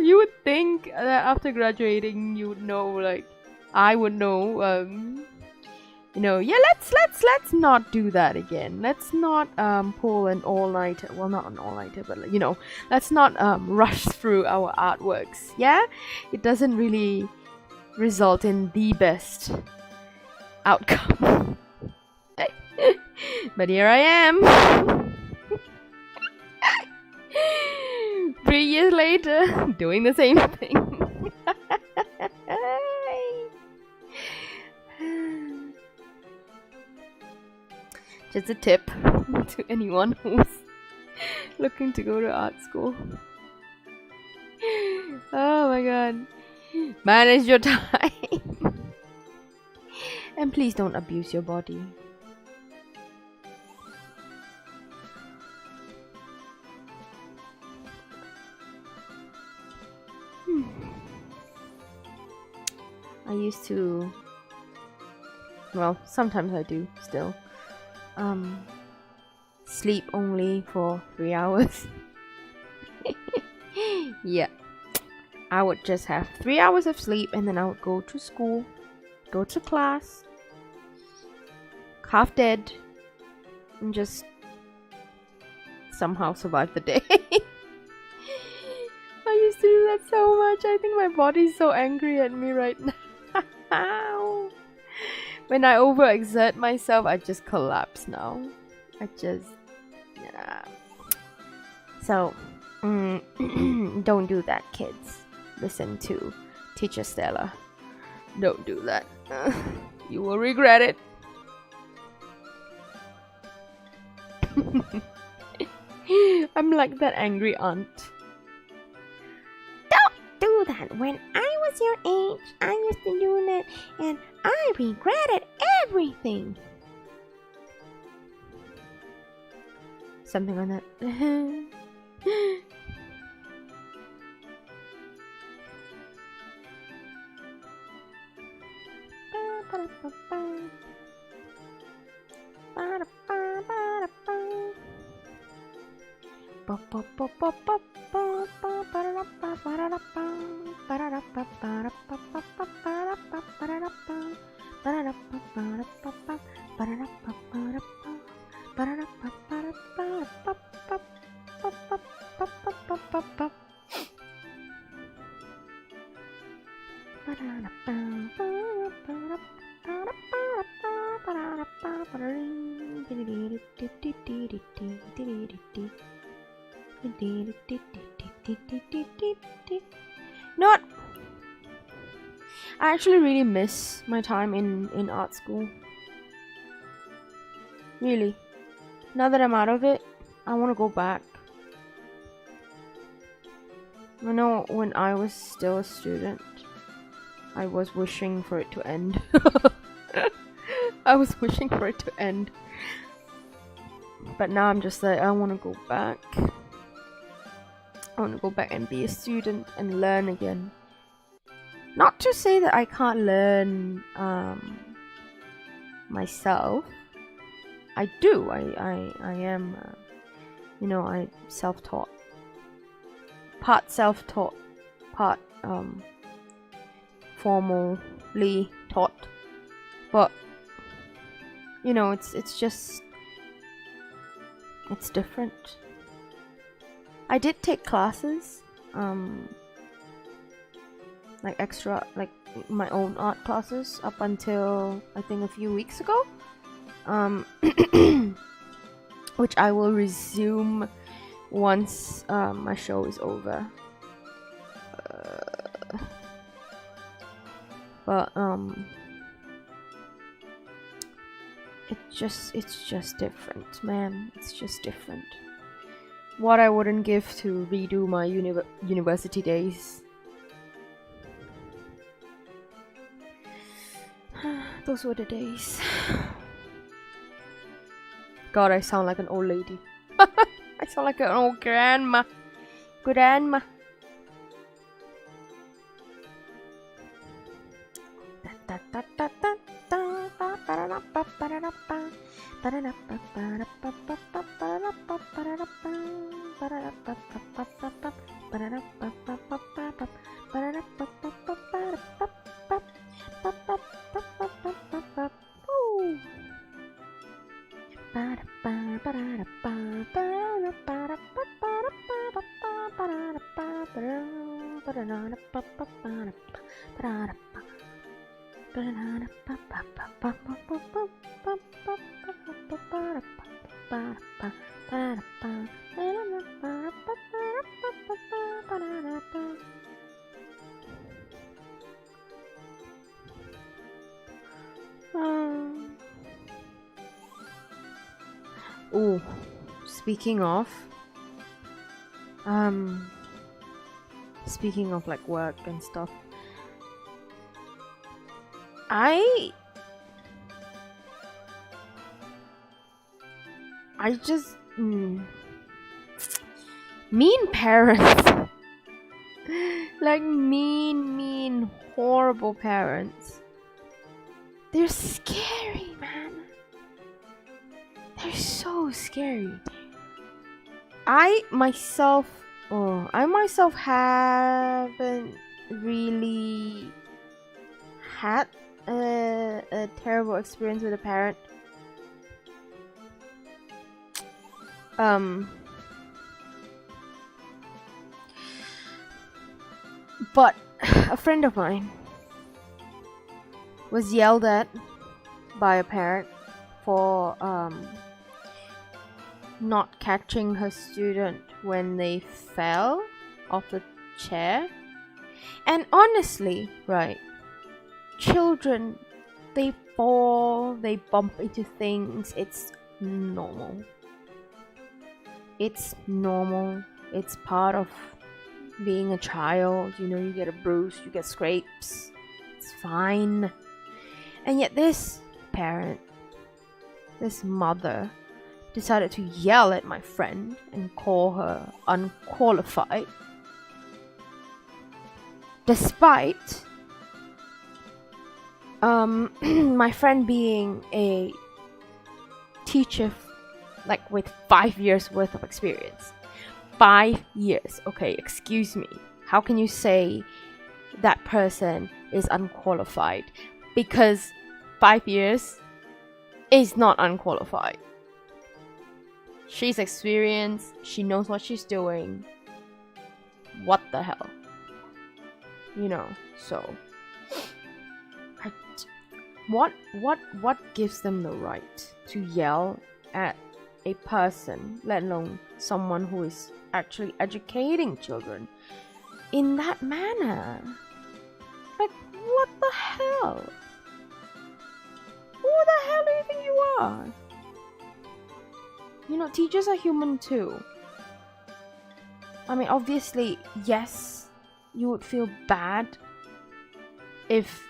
You would think that after graduating, you would know, like, I would know, you know, yeah, let's not do that again. Let's not pull an all-nighter. Well, not an all-nighter, but, you know, let's not rush through our artworks. Yeah, it doesn't really result in the best outcome. But here I am, 3 years later, doing the same thing. Just a tip to anyone who's looking to go to art school. Oh my god. Manage your time. And please don't abuse your body. I used to, well, sometimes I do still, sleep only for 3 hours. Yeah, I would just have 3 hours of sleep and then I would go to school, go to class, half dead, and just somehow survive the day. I used to do that so much. I think my body's so angry at me right now. When I overexert myself, I just collapse now. I just, yeah. So, don't do that, kids. Listen to Teacher Stella. Don't do that. You will regret it. I'm like that angry aunt. Don't do that. When I was your age, I used to do that, and I regretted everything. Something like that. Not. I actually really miss my time in art school. Really. Now that I'm out of it, I want to go back. I know when I was still a student, I was wishing for it to end. I was wishing for it to end. But now I'm just like, I want to go back. I want to go back and be a student and learn again. Not to say that I can't learn myself. I do. I am, I self-taught. Part self-taught, part formally taught. But it's just it's different. I did take classes, like extra, like my own art classes up until I think a few weeks ago, which I will resume once my show is over. But it's just different, man. It's just different. What I wouldn't give to redo my university days. Those were the days. God, I sound like an old lady. I sound like an old grandma. Grandma. Oh, speaking of like work and stuff, I just mean parents. Like mean horrible parents. They're scary, man. They're so scary. I myself haven't really had a terrible experience with a parent. But a friend of mine was yelled at by a parent for not catching her student when they fell off the chair. And honestly, right, children, they fall, they bump into things. It's normal. It's normal. It's part of being a child. You get a bruise, you get scrapes. It's fine. And yet this parent, this mother, decided to yell at my friend and call her unqualified, despite my friend being a teacher like with 5 years worth of experience. 5 years, okay, excuse me. How can you say that person is unqualified? Because 5 years is not unqualified. She's experienced. She knows what she's doing. What the hell? You know, so what gives them the right to yell at a person, let alone someone who is actually educating children in that manner? Like, what the hell? Who the hell do you think you are? You know, teachers are human too. I mean, obviously, yes, you would feel bad if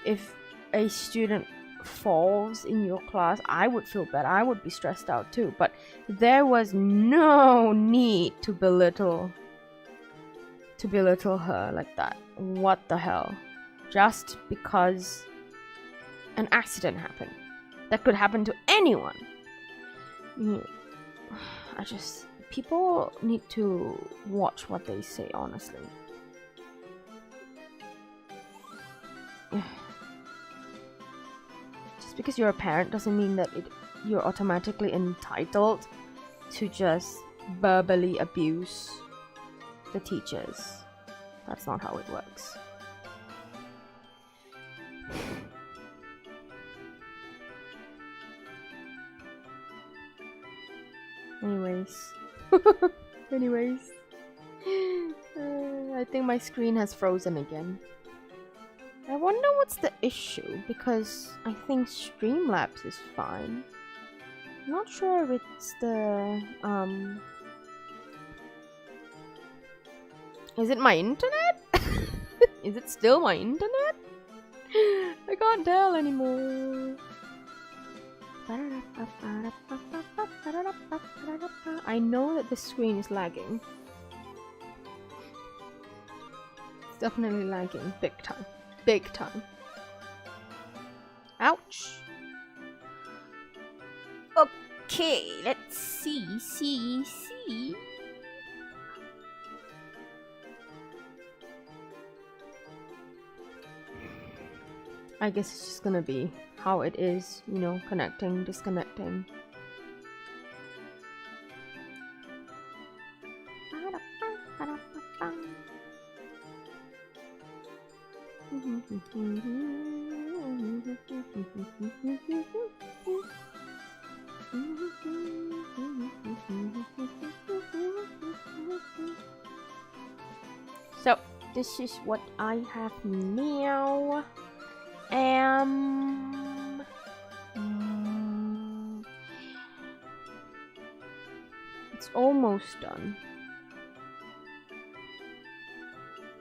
a student falls in your class. I would feel bad. I would be stressed out too. But there was no need to belittle her like that. What the hell? Just because an accident happened. That could happen to anyone. People need to watch what they say, honestly. Just because you're a parent doesn't mean that you're automatically entitled to just verbally abuse the teachers. That's not how it works. Anyways, I think my screen has frozen again. I wonder what's the issue, because I think Streamlabs is fine. I'm not sure if it's the is it my internet? Is it still my internet? I can't tell anymore. I know that the screen is lagging. It's definitely lagging big time. Big time. Ouch. Okay, let's see. I guess it's just gonna be how it is, you know, connecting, disconnecting. So this is what I have now. It's almost done.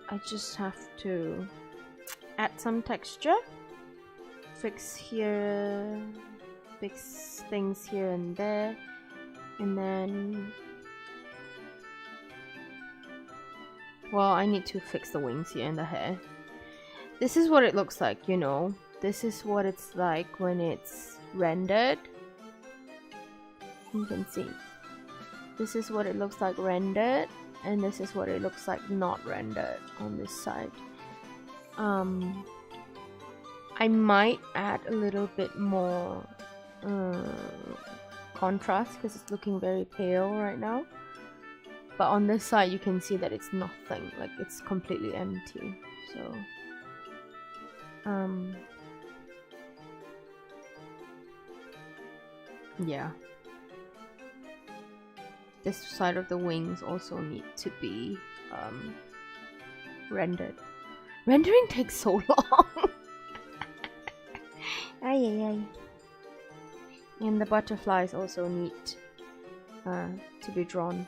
I just have to add some texture, fix things here and there, and then, well, I need to fix the wings here and the hair. This is what it looks like, you know. This is what it's like when it's rendered. You can see. This is what it looks like rendered, and this is what it looks like not rendered on this side. I might add a little bit more contrast because it's looking very pale right now. But on this side you can see that it's nothing, like it's completely empty. So yeah. This side of the wings also need to be rendered. Rendering takes so long. Ay. And the butterflies also need to be drawn.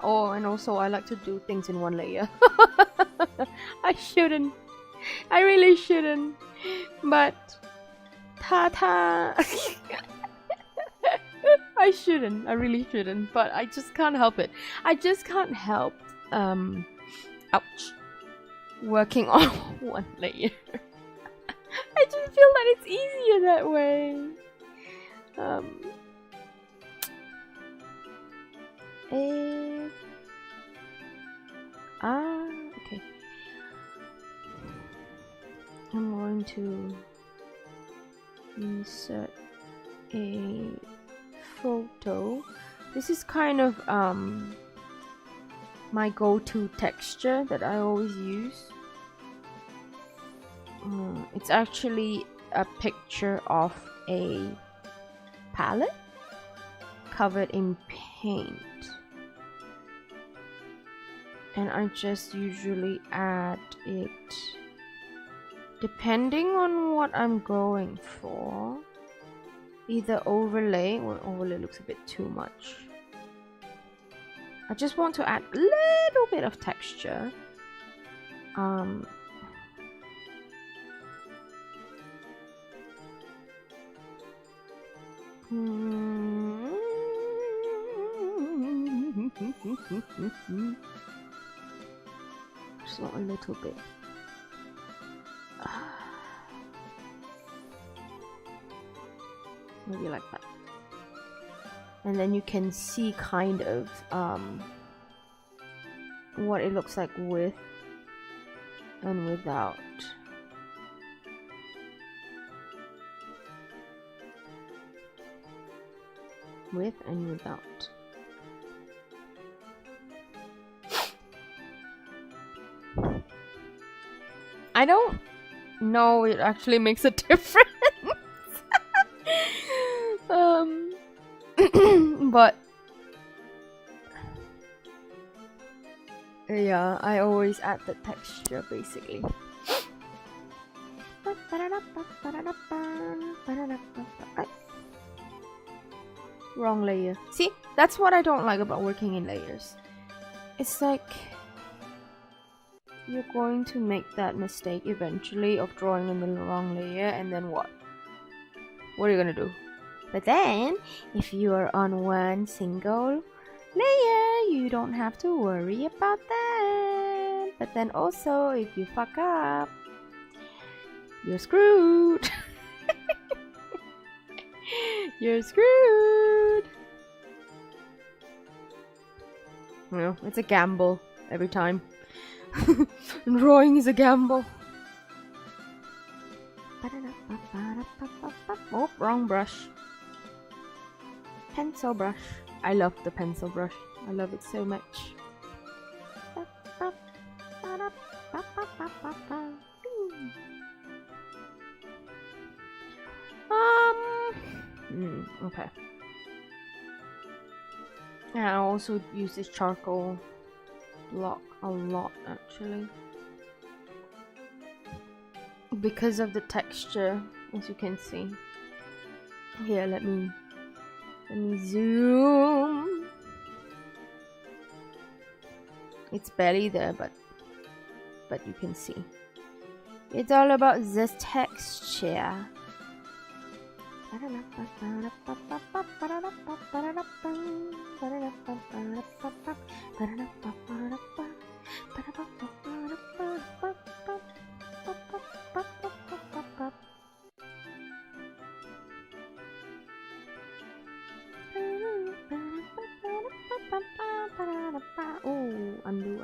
Oh, and also I like to do things in one layer. I shouldn't. I really shouldn't. But ta-ta. I shouldn't. I really shouldn't. But I just can't help it. I just can't help ouch, working on one layer. I just feel that it's easier that way. it. Okay. I'm going to insert a photo. This is kind of my go-to texture that I always use. It's actually a picture of a palette covered in paint, and I just usually add it depending on what I'm going for. Either overlay, or overlay looks a bit too much. I just want to add a little bit of texture. Just want a little bit. Maybe like that. And then you can see kind of what it looks like with and without. With and without. I don't know it actually makes a difference. But yeah, I always add the texture basically. Wrong layer. See, that's what I don't like about working in layers. It's like you're going to make that mistake eventually of drawing in the wrong layer, and then what? What are you gonna do? But then, if you are on one single layer, you don't have to worry about that. But then also, if you fuck up, you're screwed. You're screwed. Well, it's a gamble every time. Drawing is a gamble. Oh, wrong brush. Pencil brush. I love the pencil brush. I love it so much. Okay. And I also use this charcoal block a lot actually, because of the texture, as you can see. Here, let me zoom. It's barely there, but you can see. It's all about the texture. Oh, undo.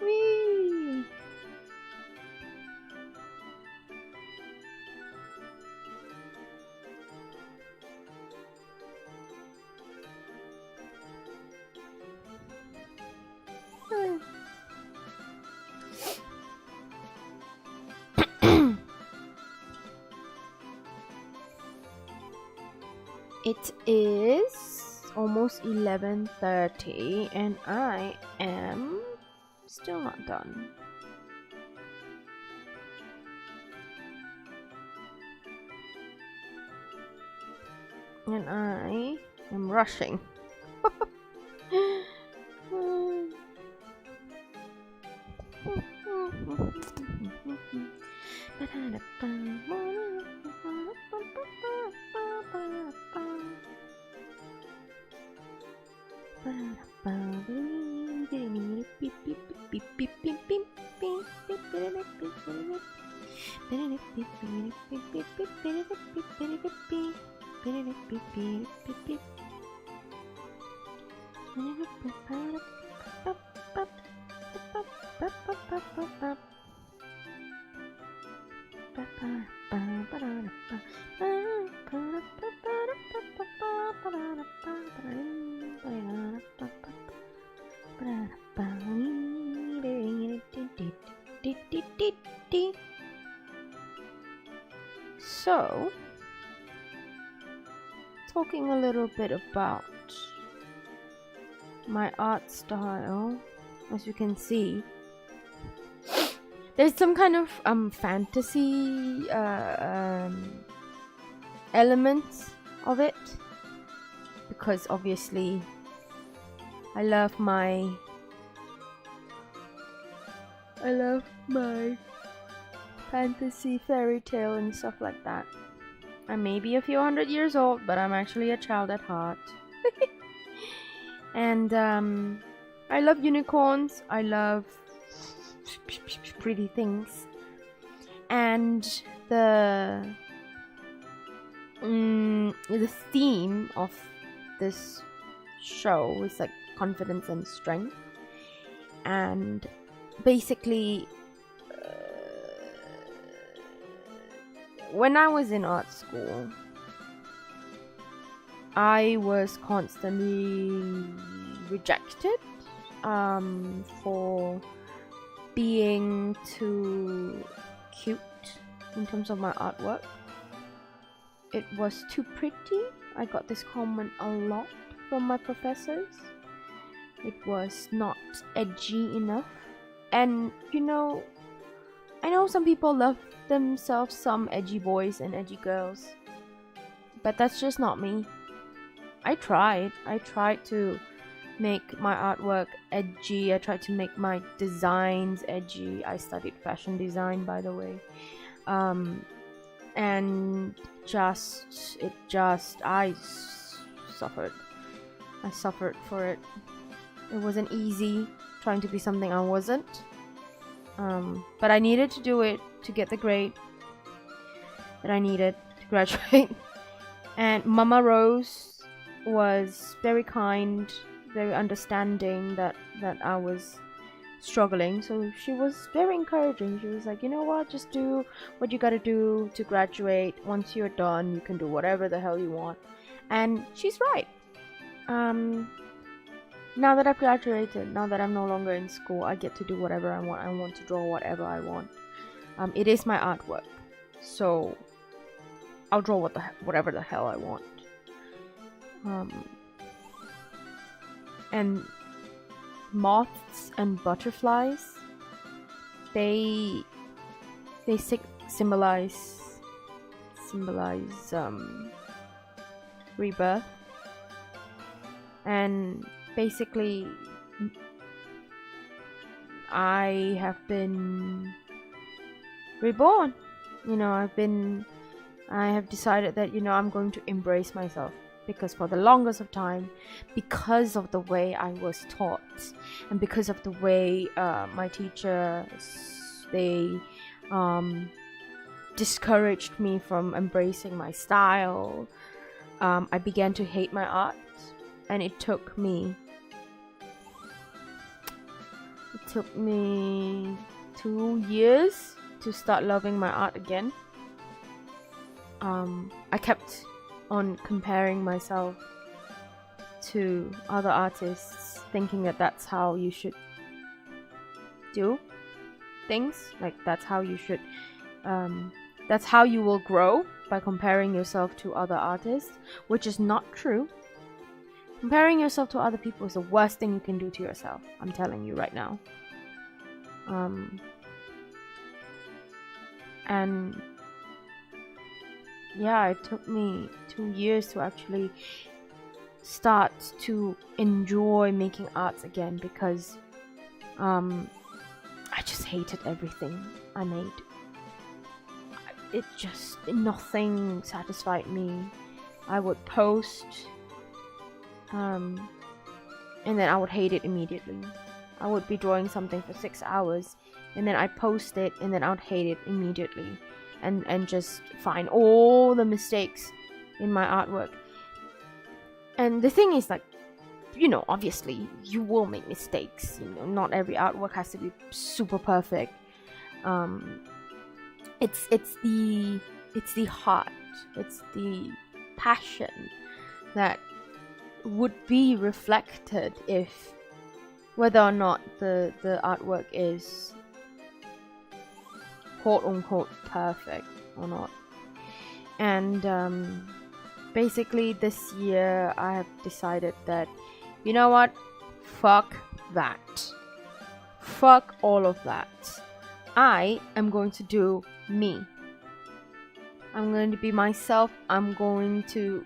Whee! It is almost 11:30 and I am still not done. And I am rushing. So, talking a little bit about my art style, as you can see, there's some kind of fantasy elements of it, because obviously I love my fantasy fairy tale and stuff like that. I may be a few hundred years old, but I'm actually a child at heart. And I love unicorns. I love pretty things. And the theme of this show is like confidence and strength. And basically, when I was in art school, I was constantly rejected for being too cute in terms of my artwork. It was too pretty. I got this comment a lot from my professors. It was not edgy enough. And I know some people love themselves some edgy boys and edgy girls, but that's just not me. I tried to make my artwork edgy. I tried to make my designs edgy. I studied fashion design, by the way. And I suffered for it. It wasn't easy trying to be something I wasn't. But I needed to do it to get the grade that I needed to graduate. And Mama Rose was very kind, very understanding that I was struggling. So she was very encouraging. She was like, you know what, just do what you gotta do to graduate. Once you're done, you can do whatever the hell you want. And she's right. Now that I've graduated, now that I'm no longer in school, I get to do whatever I want. I want to draw whatever I want. It is my artwork, so I'll draw whatever the hell I want. And moths and butterflies, they symbolize rebirth. And basically, I have been reborn. I have decided that I'm going to embrace myself, because for the longest of time, because of the way I was taught and because of the way my teachers, they discouraged me from embracing my style, I began to hate my art. And it took me 2 years to start loving my art again. I kept on comparing myself to other artists, thinking that that's how you should do things, like that's how you will grow. by comparing yourself to other artists, which is not true. Comparing yourself to other people is the worst thing you can do to yourself. I'm telling you right now. And yeah, it took me 2 years to actually start to enjoy making arts again, because I just hated everything I made. It just, nothing satisfied me. I would post and then I would hate it immediately. I would be drawing something for 6 hours and then I'd post it and then I'd hate it immediately and just find all the mistakes in my artwork. And the thing is, like, you know, obviously you will make mistakes. You know, not every artwork has to be super perfect. It's the heart, it's the passion that would be reflected if whether or not the artwork is quote unquote perfect or not. And basically this year I have decided that, you know what, fuck that, fuck all of that. I am going to do me. I'm going to be myself. I'm going to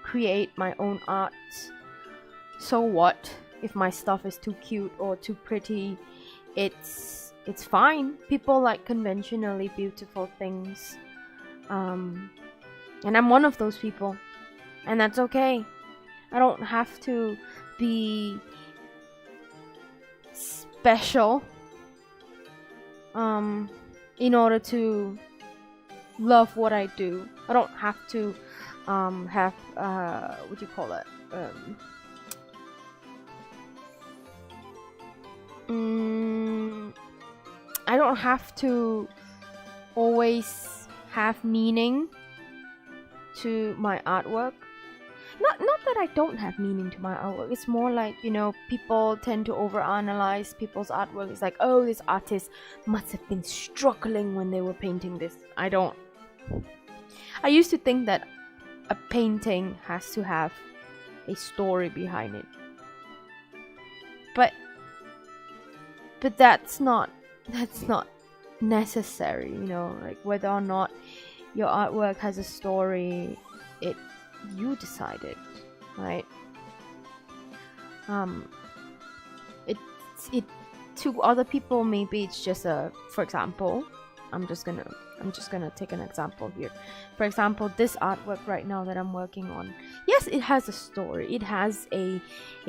create my own art. So what if my stuff is too cute or too pretty? It's fine. People like conventionally beautiful things. And I'm one of those people. And that's okay. I don't have to be special in order to love what I do. I don't have to have what do you call it? I don't have to always have meaning to my artwork. Not that I don't have meaning to my artwork. It's more like, you know, people tend to overanalyze people's artwork. It's like, oh, this artist must have been struggling when they were painting this. I don't. I used to think that a painting has to have a story behind it. But that's not necessary, you know, like whether or not your artwork has a story, you decide it, right? It to other people maybe it's just for example, I'm just gonna take an example here. For example, this artwork right now that I'm working on, yes, it has a story, it has a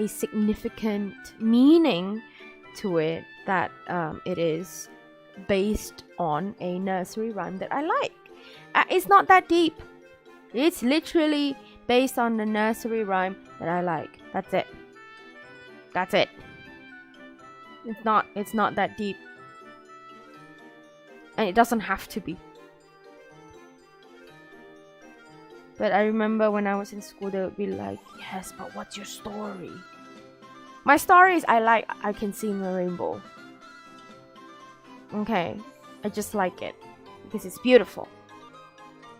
significant meaning to it, that it is based on a nursery rhyme that I like. It's not that deep. It's literally based on the nursery rhyme that I like. That's it. It's not that deep. And it doesn't have to be. But I remember when I was in school, they would be like, yes, but what's your story? My story is I can sing a rainbow. Okay, I just like it because it's beautiful.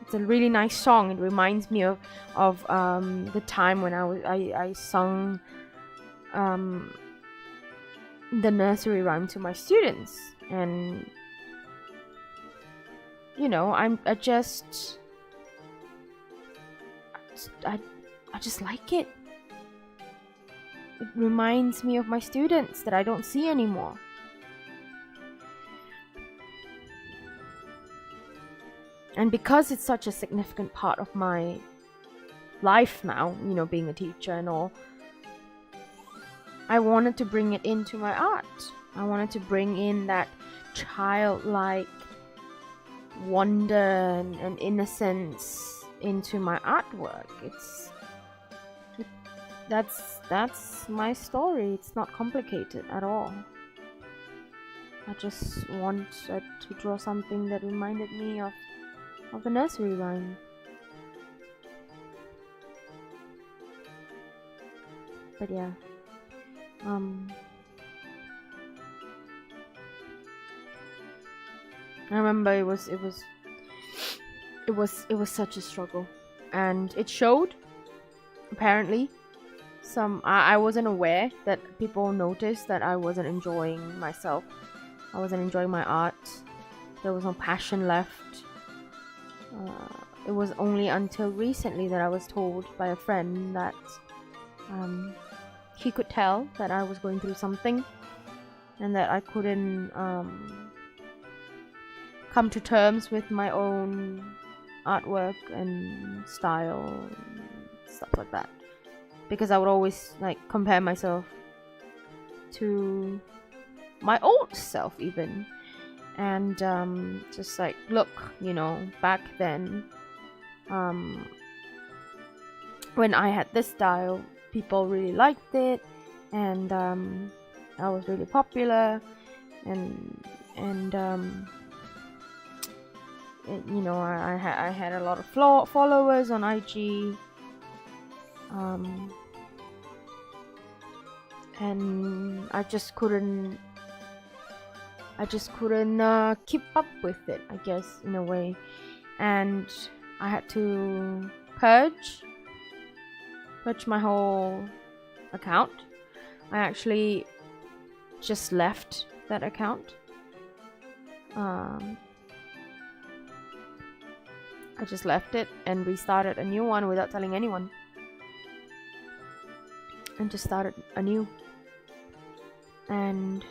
It's a really nice song. It reminds me of the time when I sung the nursery rhyme to my students, and you know, I just like it. It reminds me of my students that I don't see anymore. And because it's such a significant part of my life now, you know, being a teacher and all, I wanted to bring it into my art. I wanted to bring in that childlike wonder and innocence into my artwork. That's my story. It's not complicated at all. I just wanted to draw something that reminded me of the nursery rhyme. But yeah, I remember it it was such a struggle, and it showed. Apparently, I wasn't aware that people noticed that I wasn't enjoying myself. I wasn't enjoying my art. There was no passion left. It was only until recently that I was told by a friend that he could tell that I was going through something, and that I couldn't come to terms with my own artwork and style and stuff like that, because I would always like compare myself to my old self even, and just like, look, back then, when I had this style, people really liked it, and I was really popular, and I had a lot of followers on IG, and I just couldn't keep up with it, I guess, in a way, and I had to purge my whole account. I actually just left that account. I just left it and restarted a new one without telling anyone, and just started anew. And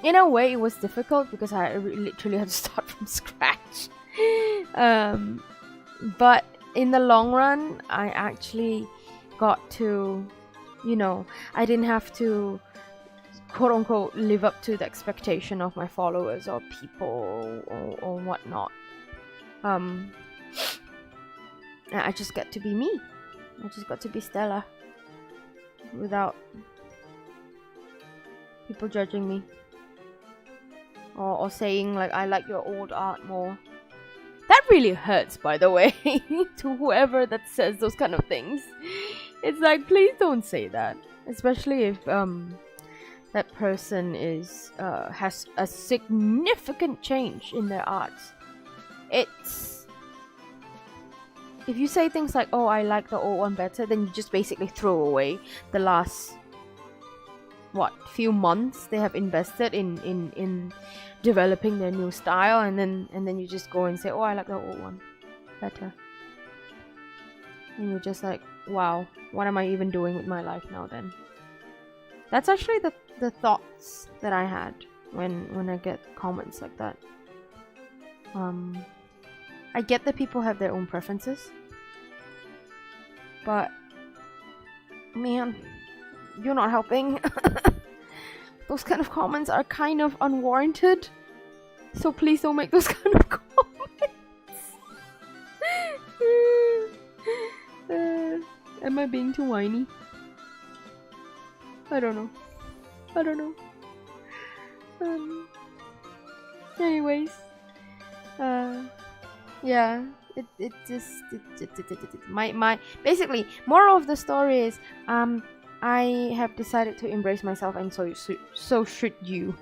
in a way, it was difficult because I literally had to start from scratch. But in the long run, I actually got to, I didn't have to, quote unquote, live up to the expectation of my followers or people or whatnot. I just got to be me. I just got to be Stella without people judging me or saying like, I like your old art more. That really hurts, by the way, to whoever that says those kind of things. It's like, please don't say that, especially if that person has a significant change in their art. It's, if you say things like, oh, I like the old one better, then you just basically throw away the last few months they have invested in developing their new style, and then you just go and say, oh, I like the old one better, and you're just like, wow, what am I even doing with my life now then? That's actually the thoughts that I had when I get comments like that. I get that people have their own preferences, but man, you're not helping. Those kind of comments are kind of unwarranted, so please don't make those kind of comments. Am I being too whiny? I don't know. Anyways, yeah, it just my basically moral of the story is I have decided to embrace myself, and so should you.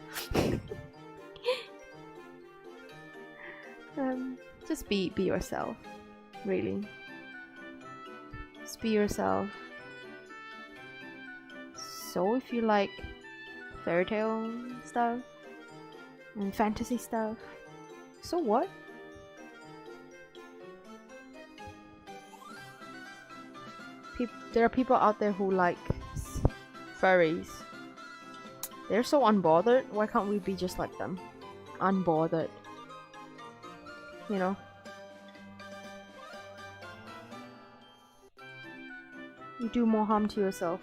Just be yourself, really. Just be yourself. So if you like fairy tale stuff and fantasy stuff, so what? There are people out there who like furries. They're so unbothered. Why can't we be just like them? Unbothered. You do more harm to yourself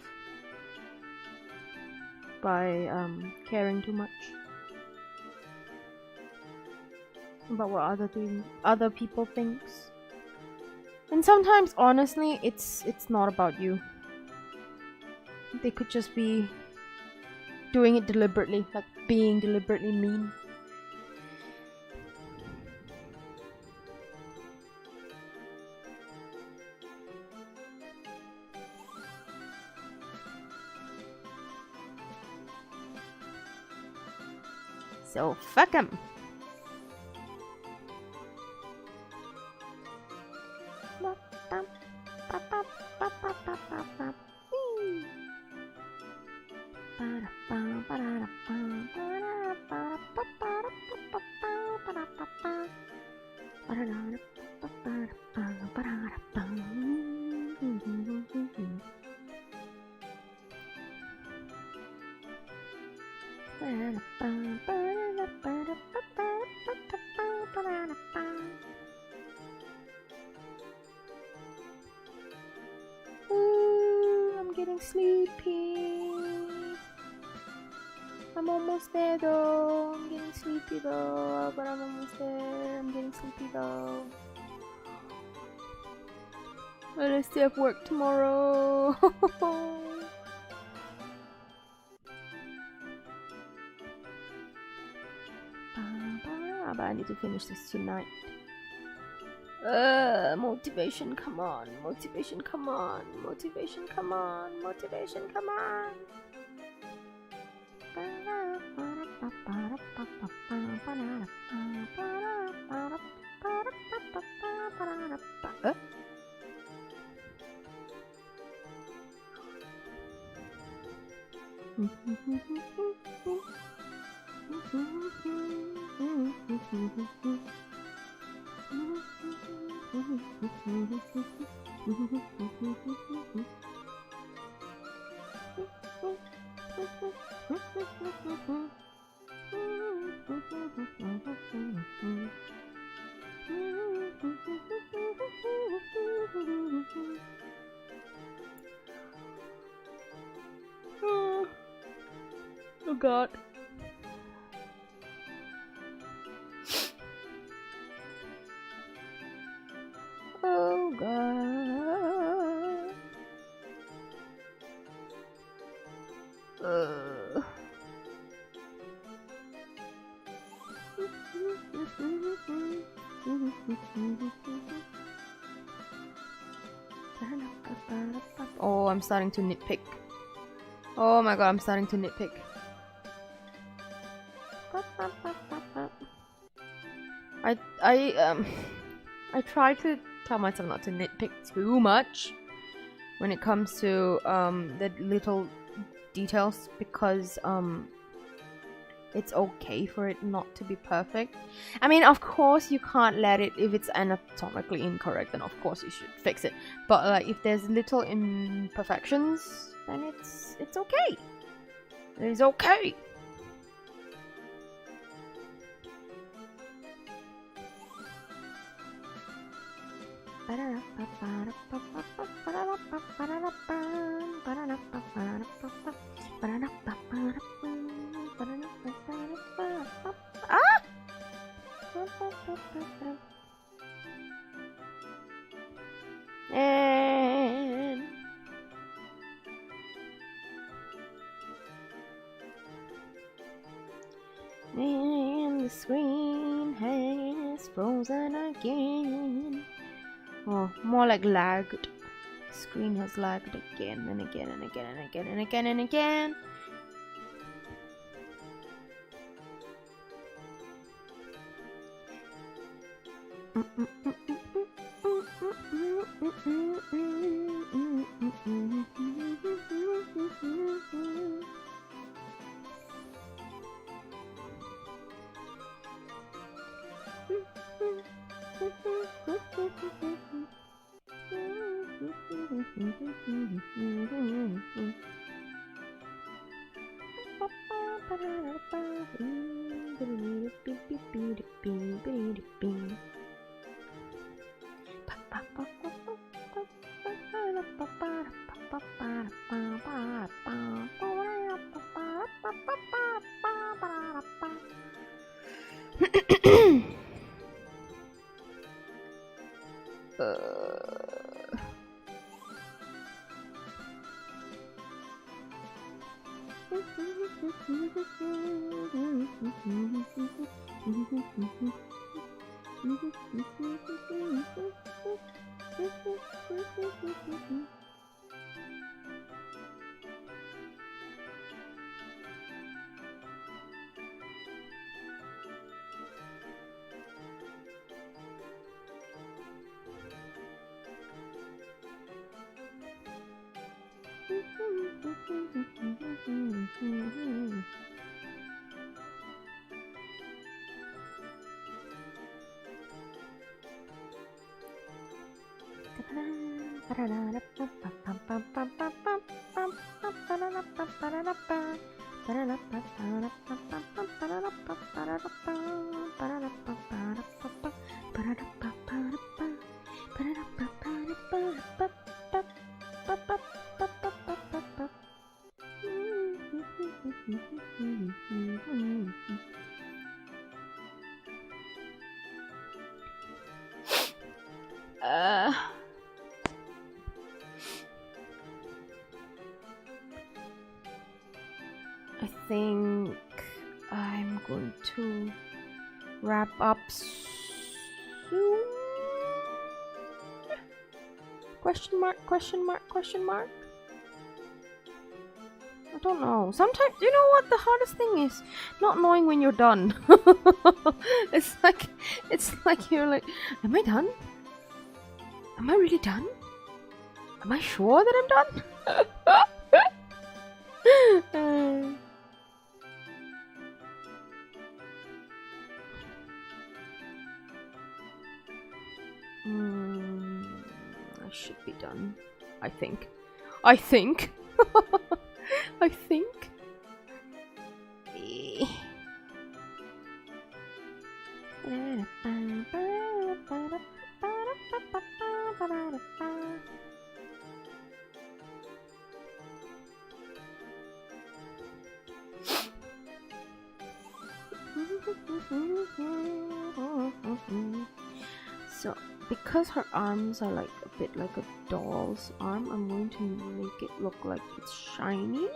by caring too much about what other people thinks. And sometimes, honestly, it's not about you. They could just be doing it deliberately, like being deliberately mean. So fuck 'em. I'm getting sleepy. I'm almost there though. I'm getting sleepy though, but I'm almost there. I'm getting sleepy though. But I still have work tomorrow. But I need to finish this tonight. Motivation, come on. Motivation, come on. Motivation, come on. Motivation, come on. Oh God. Oh God. Oh, I'm starting to nitpick. Oh my God, I'm starting to nitpick. I try to tell myself not to nitpick too much when it comes to the little details, because it's okay for it not to be perfect. I mean, of course you can't let it, if it's anatomically incorrect, then of course you should fix it. But like if there's little imperfections, then it's okay. It's okay. Ah! And the screen has frozen again. Oh, more like lagged. The screen has lagged again and again and again and again and again and again. I think I'm going to wrap up soon. Question mark, question mark, question mark. I don't know. Sometimes, you know what the hardest thing is? Not knowing when you're done. it's like you're like, am I done? Am I really done? Am I sure that I'm done? I should be done. I think. I think. I think. So, because her arms are like a bit like a doll's arm, I'm going to make it look like it's shiny.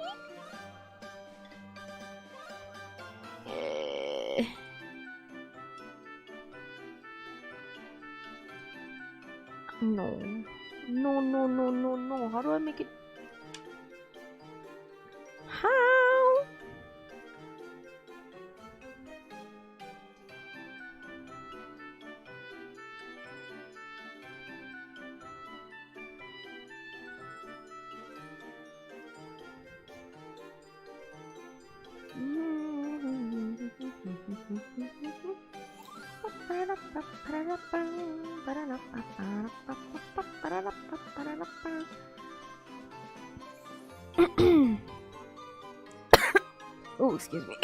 No. No, no, no, no, no. How do I make it? How? Oh, excuse me.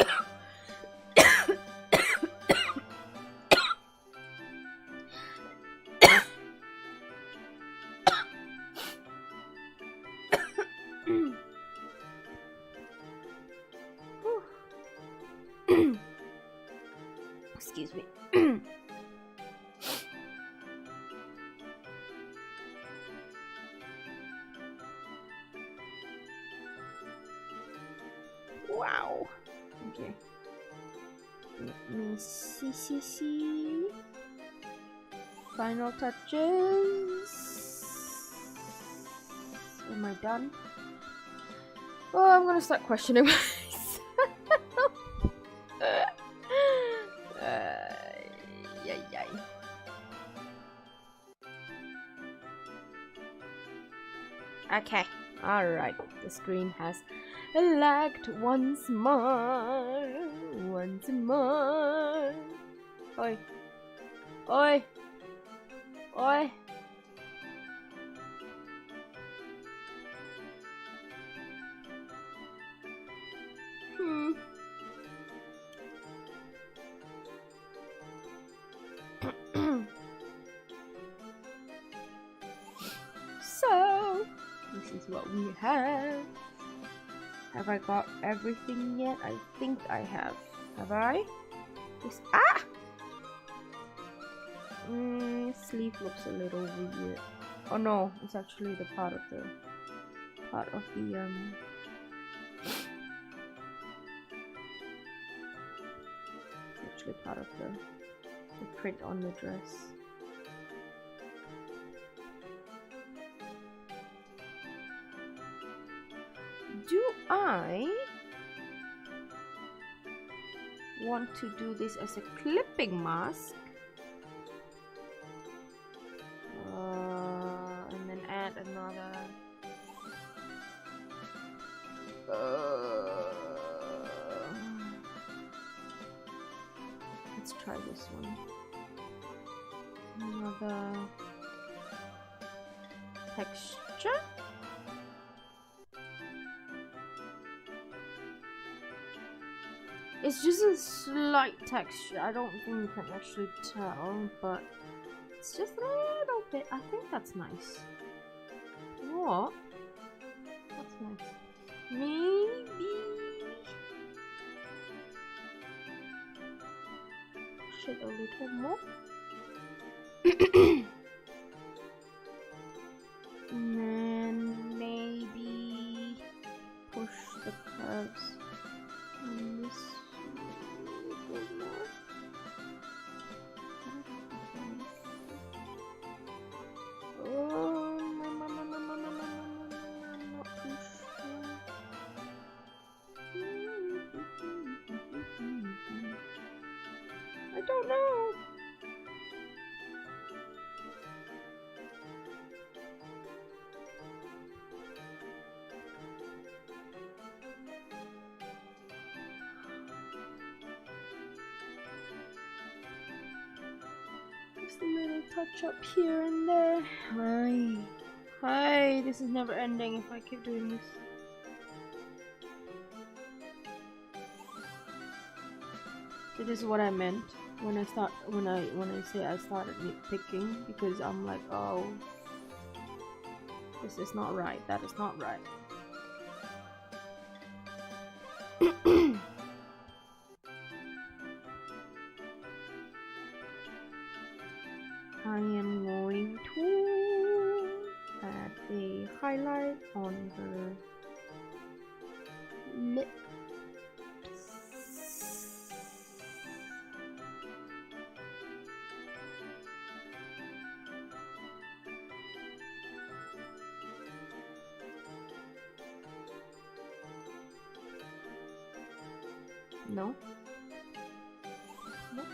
Excuse me. Wow. Okay. Let me see. Final touches. Am I done? Oh, I'm gonna start questioning myself. Yay. Okay. Alright. The screen has lagged once more. Oi. So, this is what we have. Have I got everything yet? I think I have. Have I? This sleeve looks a little weird. Oh no, it's actually the part of the actually part of the print on the dress. Do I want to do this as a clipping mask? And then add another. Let's try this one. Another texture. It's just a slight texture. I don't think you can actually tell, but it's just a little bit. I think that's nice. What? That's nice. Maybe push it a little more. And then maybe push the curves on this a little more. Oh, not too sure. I don't know. Just a little touch up here and there. Hi, this is never ending if I keep doing this. So this is what I meant when I say I started nitpicking, because I'm like, oh, this is not right. That is not right. I am going to add a highlight on her lips. No. No.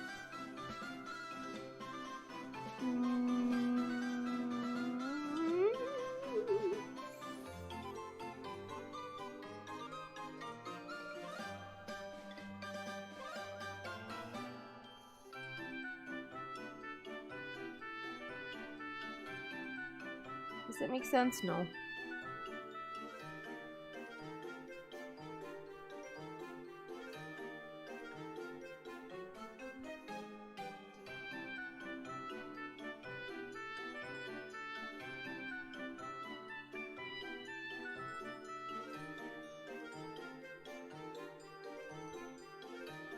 Does that make sense? No.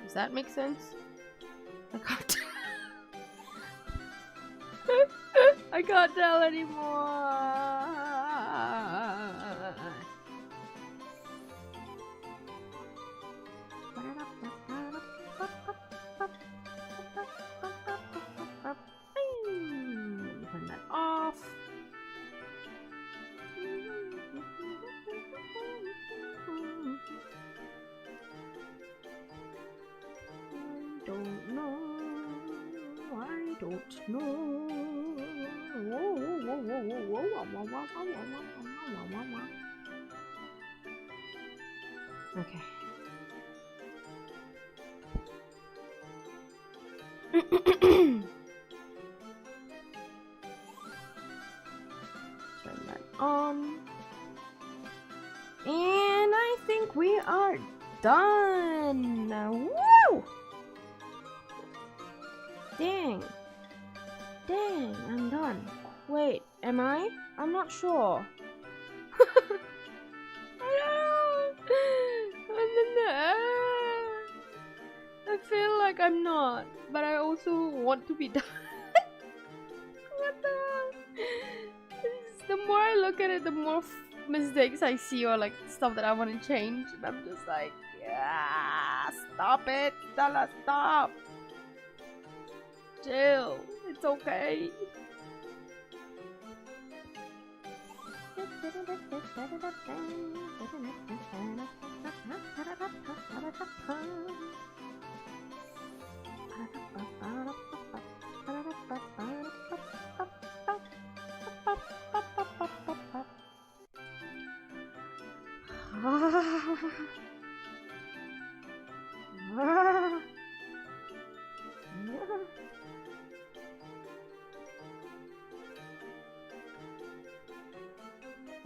Does that make sense? I can't. I can't tell anymore. Turn that off. I don't know. Okay. Turn that on. And I think we are done. Woo! Dang. Dang, I'm done. Wait, am I? I'm not sure. I feel like I'm not, but I also want to be done. What the hell? The more I look at it, the more mistakes I see, or like stuff that I want to change, and I'm just like, yeah, stop it, Stella, stop. Chill, it's okay.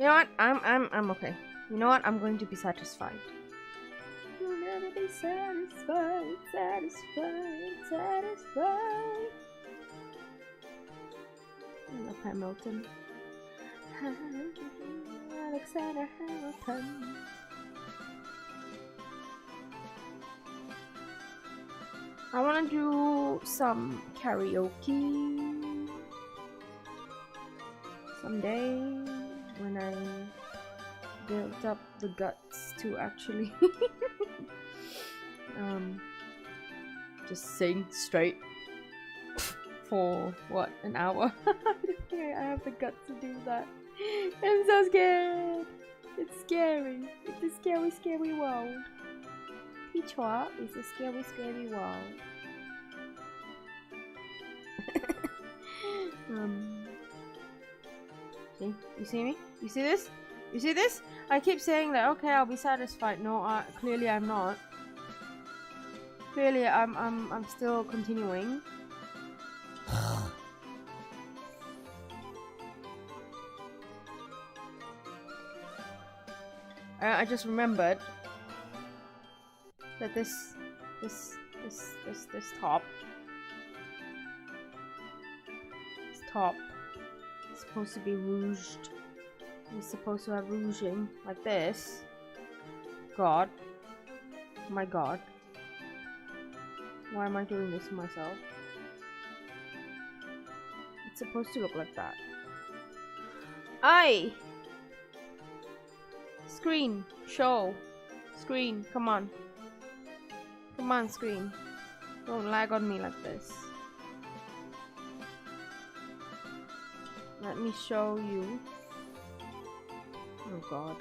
You know what? I'm okay. You know what? I'm going to be satisfied. You'll never be satisfied, satisfied, satisfied. I love Hamilton. Alexander Hamilton. I want to do some karaoke someday when I build up the guts to actually just sing straight for what, an hour? I don't think I have the guts to do that. I'm so scared. It's scary. It's a scary, scary world. Pichwa is a scary, scary world. See? You see me? You see this? You see this? I keep saying that, okay, I'll be satisfied. No, clearly I'm not. Clearly I'm still continuing. I just remembered that this top is supposed to be rouged. It's supposed to have rouging like this. God. My God. Why am I doing this to myself? It's supposed to look like that. Aye! Screen. Show. Screen. Come on. Come on, screen. Don't lag on me like this. Let me show you. Oh God.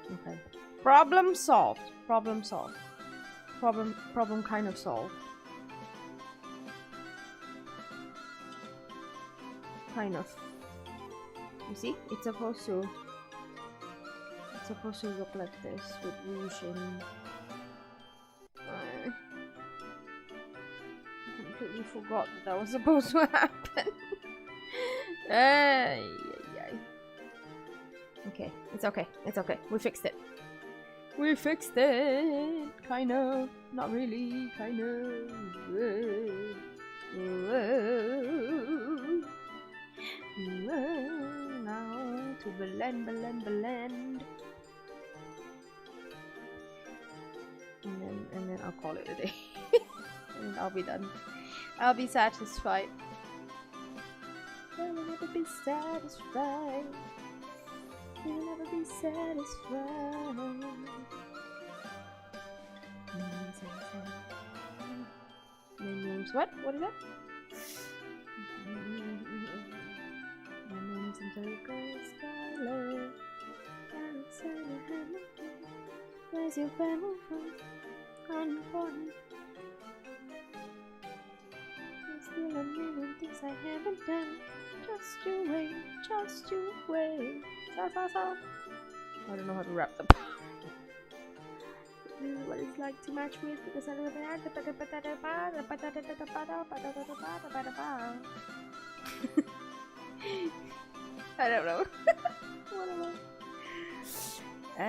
Okay. Problem solved. Problem solved. Problem kind of solved. Kind of. You see? It's supposed to look like this with rouge and I completely forgot that was supposed to happen. Okay, it's okay. It's okay. We fixed it. We fixed it. Kind of. Not really. Kind of. Now to blend. And then I'll call it a day. And I'll be done. I'll be satisfied. I'll never be satisfied. You'll never be satisfied. Names what? What is that? My name's Angelica Scarlett. Alexander Hamilton. Where's your family from? Unimportant. There's still a million things I haven't done. Just you wait. Just you wait. So. I don't know how to rap the part. This is what it's like to match with because I don't I don't know. What am I?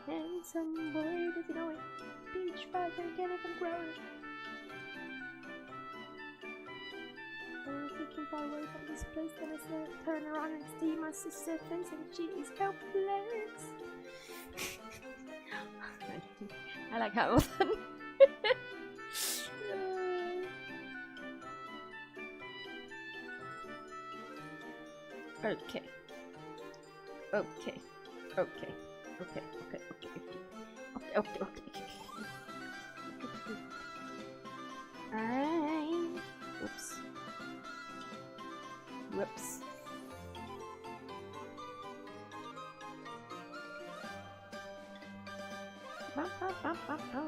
Handsome boy doesn't know it. Peach fire can't get it from growing. I'm thinking far away from this place that I said turn around and see my sister's face and she is helpless. I like Hamilton. Okay. Okay, okay, okay, okay, okay, okay, okay. Alright. Whoops. Whoops. Ba, ba, ba, ba, ba.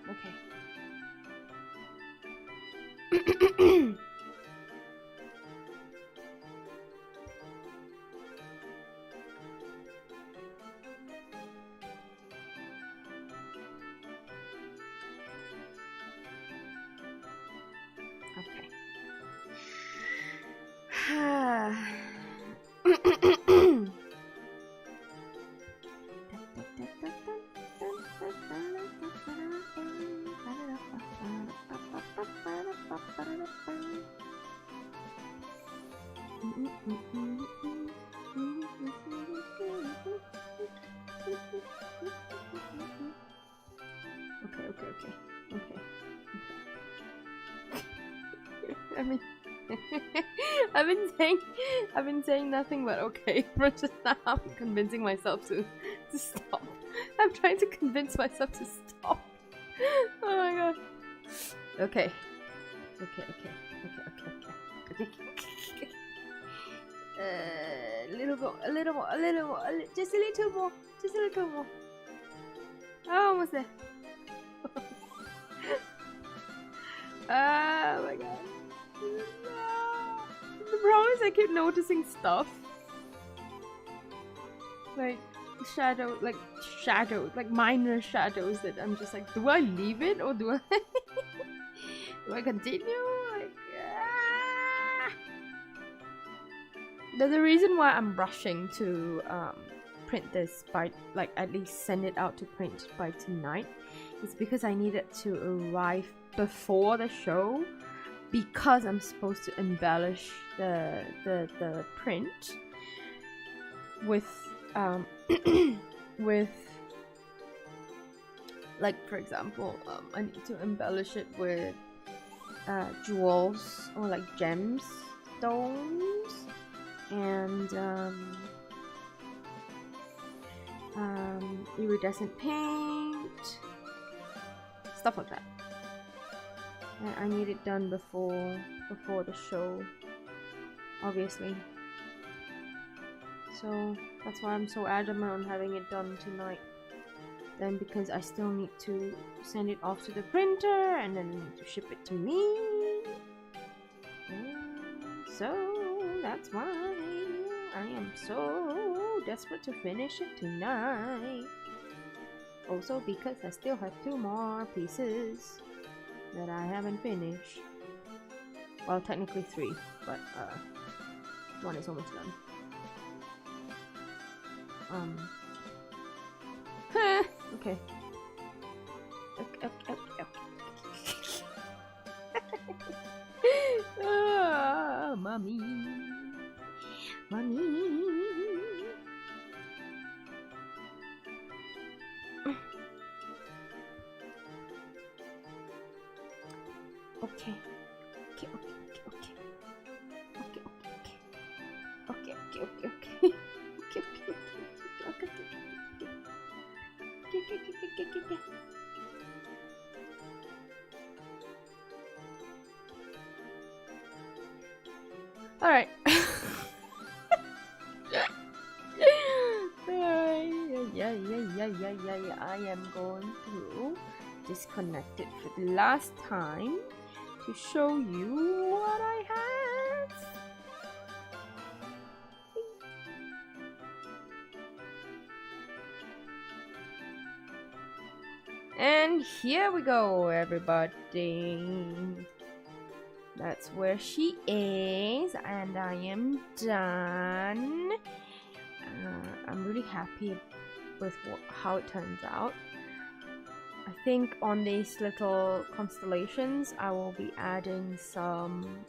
Okay. Okay. I mean, I've been saying nothing but okay for just now. I'm convincing myself to stop. I'm trying to convince myself to stop. Oh my god. Okay. Okay. A little more, just a little more, Oh, almost there. Oh my god. No. The problem is I keep noticing stuff. Like shadows, like minor shadows that I'm just like, do I leave it or do I do I continue? Like, There's a reason why I'm rushing to print this by, like, at least send it out to print by tonight. It's because I need it to arrive before the show, because I'm supposed to embellish the print with with, like, for example, I need to embellish it with jewels or like gems, stones, and iridescent paint, stuff like that. And I need it done before the show, obviously. So that's why I'm so adamant on having it done tonight. Then because I still need to send it off to the printer and then need to ship it to me. And so that's why I am so desperate to finish it tonight. Also because I still have 2 more pieces that I haven't finished. Well, technically 3, but 1 is almost done. Okay. Mommy. Okay. All right. Yeah. I am going to disconnect it for the last time to show you what I have. And here we go, everybody. That's where she is, and I am done. I'm really happy with how it turns out. I think on these little constellations, I will be adding some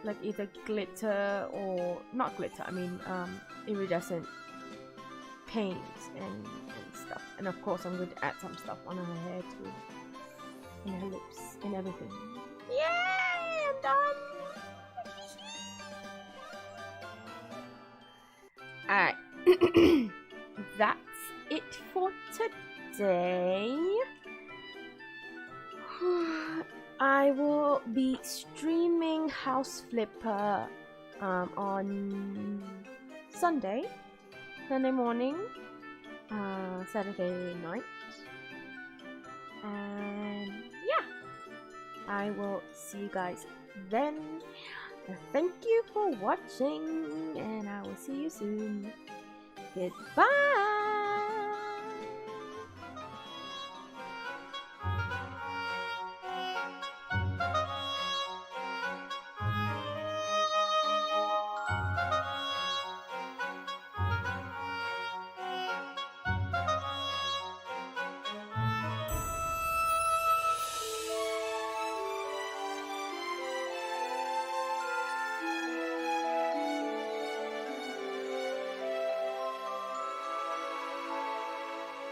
like either glitter or not glitter. I mean iridescent paints and stuff. And of course, I'm going to add some stuff on her hair too. And her lips and everything. Yay! I'm done! Alright. That's it for today. I will be streaming House Flipper on Sunday morning, Saturday night. And yeah, I will see you guys then. Thank you for watching, and I will see you soon. Goodbye.